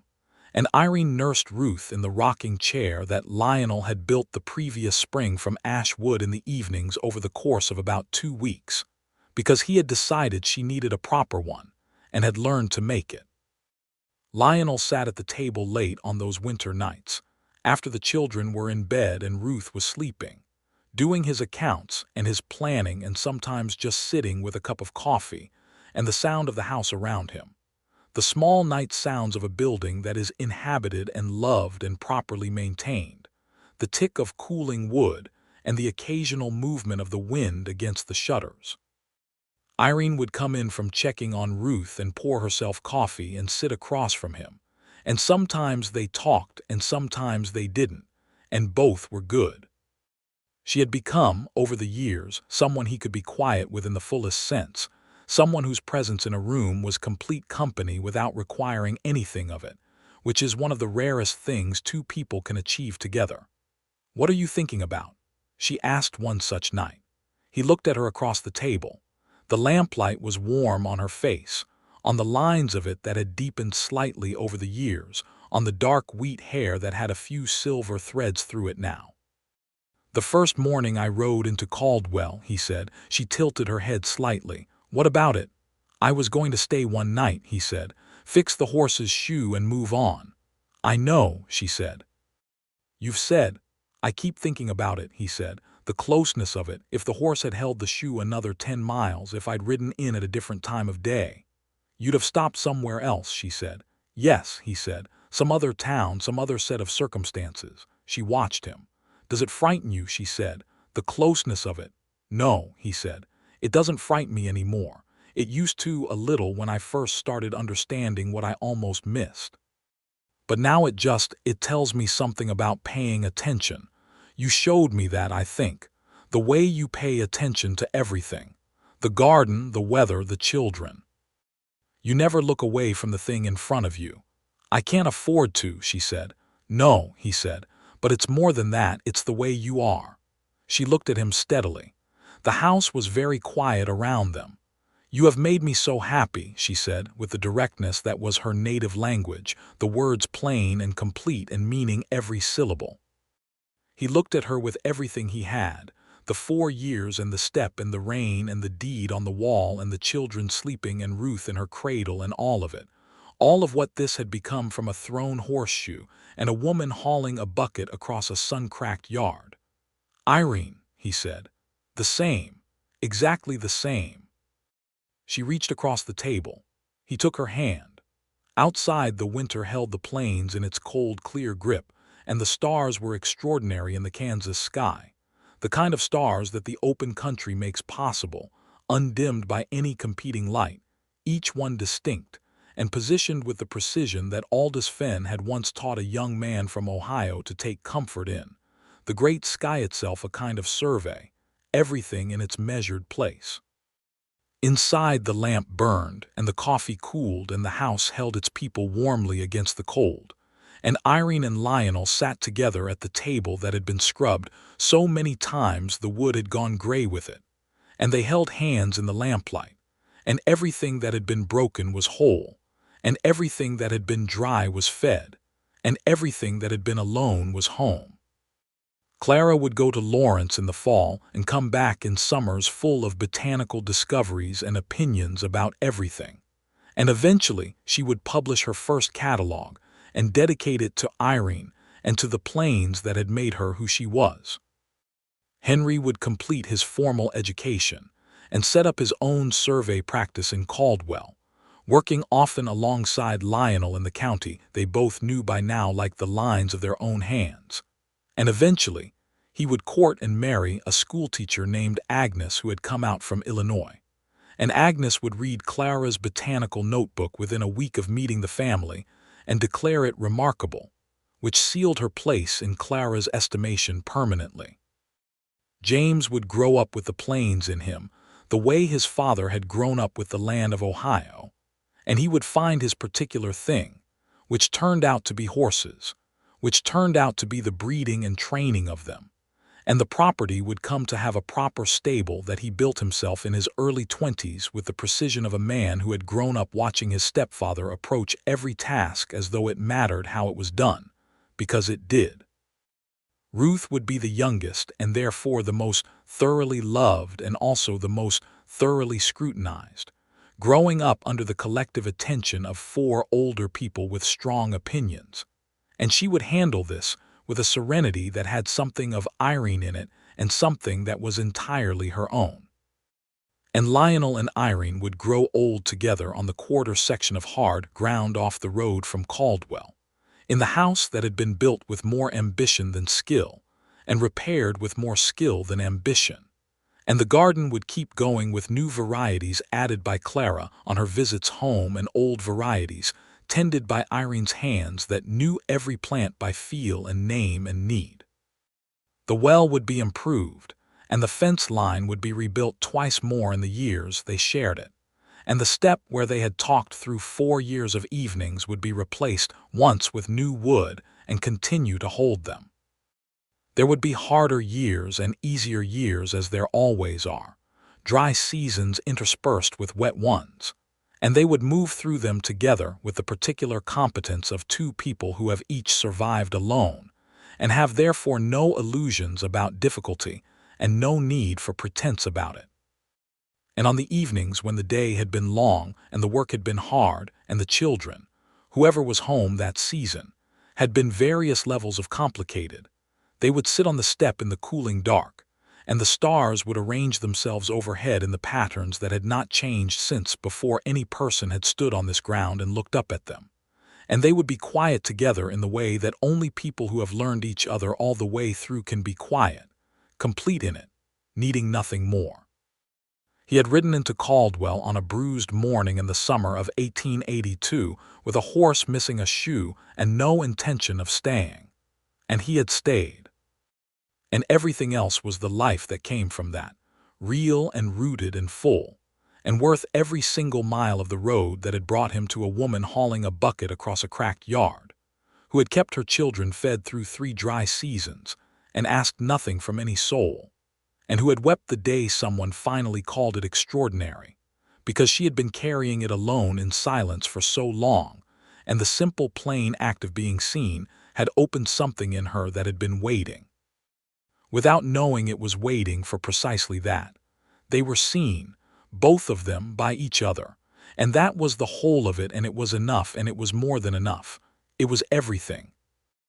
and Irene nursed Ruth in the rocking chair that Lionel had built the previous spring from ash wood in the evenings over the course of about 2 weeks, because he had decided she needed a proper one and had learned to make it. Lionel sat at the table late on those winter nights, after the children were in bed and Ruth was sleeping, doing his accounts and his planning, and sometimes just sitting with a cup of coffee and the sound of the house around him, the small night sounds of a building that is inhabited and loved and properly maintained, the tick of cooling wood and the occasional movement of the wind against the shutters. Irene would come in from checking on Ruth and pour herself coffee and sit across from him, and sometimes they talked and sometimes they didn't, and both were good. She had become, over the years, someone he could be quiet with in the fullest sense, someone whose presence in a room was complete company without requiring anything of it, which is one of the rarest things two people can achieve together. "What are you thinking about?" she asked one such night. He looked at her across the table. The lamplight was warm on her face, on the lines of it that had deepened slightly over the years, on the dark wheat hair that had a few silver threads through it now. "The first morning I rode into Caldwell," he said. She tilted her head slightly. "What about it?" "I was going to stay one night," he said. "Fix the horse's shoe and move on." "I know," she said. "You've said." "I keep thinking about it," he said. "The closeness of it, if the horse had held the shoe another 10 miles, if I'd ridden in at a different time of day." "You'd have stopped somewhere else," she said. "Yes," he said. "Some other town, some other set of circumstances." She watched him. "Does it frighten you?" she said. "The closeness of it?" "No," he said. "It doesn't frighten me any more. It used to a little when I first started understanding what I almost missed. But now it tells me something about paying attention. You showed me that, I think. The way you pay attention to everything. The garden, the weather, the children. You never look away from the thing in front of you." "I can't afford to," she said. "No," he said. "But it's more than that, it's the way you are." She looked at him steadily. The house was very quiet around them. "You have made me so happy," she said, with the directness that was her native language, the words plain and complete and meaning every syllable. He looked at her with everything he had, the 4 years and the step and the rain and the deed on the wall and the children sleeping and Ruth in her cradle and all of it. All of what this had become from a thrown horseshoe and a woman hauling a bucket across a sun-cracked yard. "Irene," he said. "The same. Exactly the same." She reached across the table. He took her hand. Outside, the winter held the plains in its cold, clear grip, and the stars were extraordinary in the Kansas sky, the kind of stars that the open country makes possible, undimmed by any competing light, each one distinct, and positioned with the precision that Aldous Fenn had once taught a young man from Ohio to take comfort in, the great sky itself a kind of survey, everything in its measured place. Inside, the lamp burned, and the coffee cooled, and the house held its people warmly against the cold, and Irene and Lionel sat together at the table that had been scrubbed so many times the wood had gone gray with it, and they held hands in the lamplight, and everything that had been broken was whole, and everything that had been dry was fed, and everything that had been alone was home. Clara would go to Lawrence in the fall and come back in summers full of botanical discoveries and opinions about everything, and eventually she would publish her first catalog and dedicate it to Irene and to the plains that had made her who she was. Henry would complete his formal education and set up his own survey practice in Caldwell, working often alongside Lionel in the county they both knew by now like the lines of their own hands. And eventually, he would court and marry a schoolteacher named Agnes who had come out from Illinois. And Agnes would read Clara's botanical notebook within a week of meeting the family, and declare it remarkable, which sealed her place in Clara's estimation permanently. James would grow up with the plains in him, the way his father had grown up with the land of Ohio, and he would find his particular thing, which turned out to be horses, which turned out to be the breeding and training of them, and the property would come to have a proper stable that he built himself in his early 20s with the precision of a man who had grown up watching his stepfather approach every task as though it mattered how it was done, because it did. Ruth would be the youngest and therefore the most thoroughly loved and also the most thoroughly scrutinized, growing up under the collective attention of 4 older people with strong opinions. And she would handle this with a serenity that had something of Irene in it and something that was entirely her own. And Lionel and Irene would grow old together on the quarter section of hard ground off the road from Caldwell, in the house that had been built with more ambition than skill, and repaired with more skill than ambition. And the garden would keep going with new varieties added by Clara on her visits home and old varieties tended by Irene's hands that knew every plant by feel and name and need. The well would be improved, and the fence line would be rebuilt twice more in the years they shared it, and the step where they had talked through 4 years of evenings would be replaced once with new wood and continue to hold them. There would be harder years and easier years as there always are, dry seasons interspersed with wet ones, and they would move through them together with the particular competence of 2 people who have each survived alone, and have therefore no illusions about difficulty and no need for pretense about it. And on the evenings when the day had been long and the work had been hard and the children, whoever was home that season, had been various levels of complicated, they would sit on the step in the cooling dark, and the stars would arrange themselves overhead in the patterns that had not changed since before any person had stood on this ground and looked up at them. And they would be quiet together in the way that only people who have learned each other all the way through can be quiet, complete in it, needing nothing more. He had ridden into Caldwell on a bruised morning in the summer of 1882 with a horse missing a shoe and no intention of staying. And he had stayed. And everything else was the life that came from that, real and rooted and full, and worth every single mile of the road that had brought him to a woman hauling a bucket across a cracked yard, who had kept her children fed through 3 dry seasons and asked nothing from any soul, and who had wept the day someone finally called it extraordinary, because she had been carrying it alone in silence for so long, and the simple plain act of being seen had opened something in her that had been waiting. Without knowing it was waiting for precisely that. They were seen, both of them, by each other, and that was the whole of it, and it was enough, and it was more than enough. It was everything,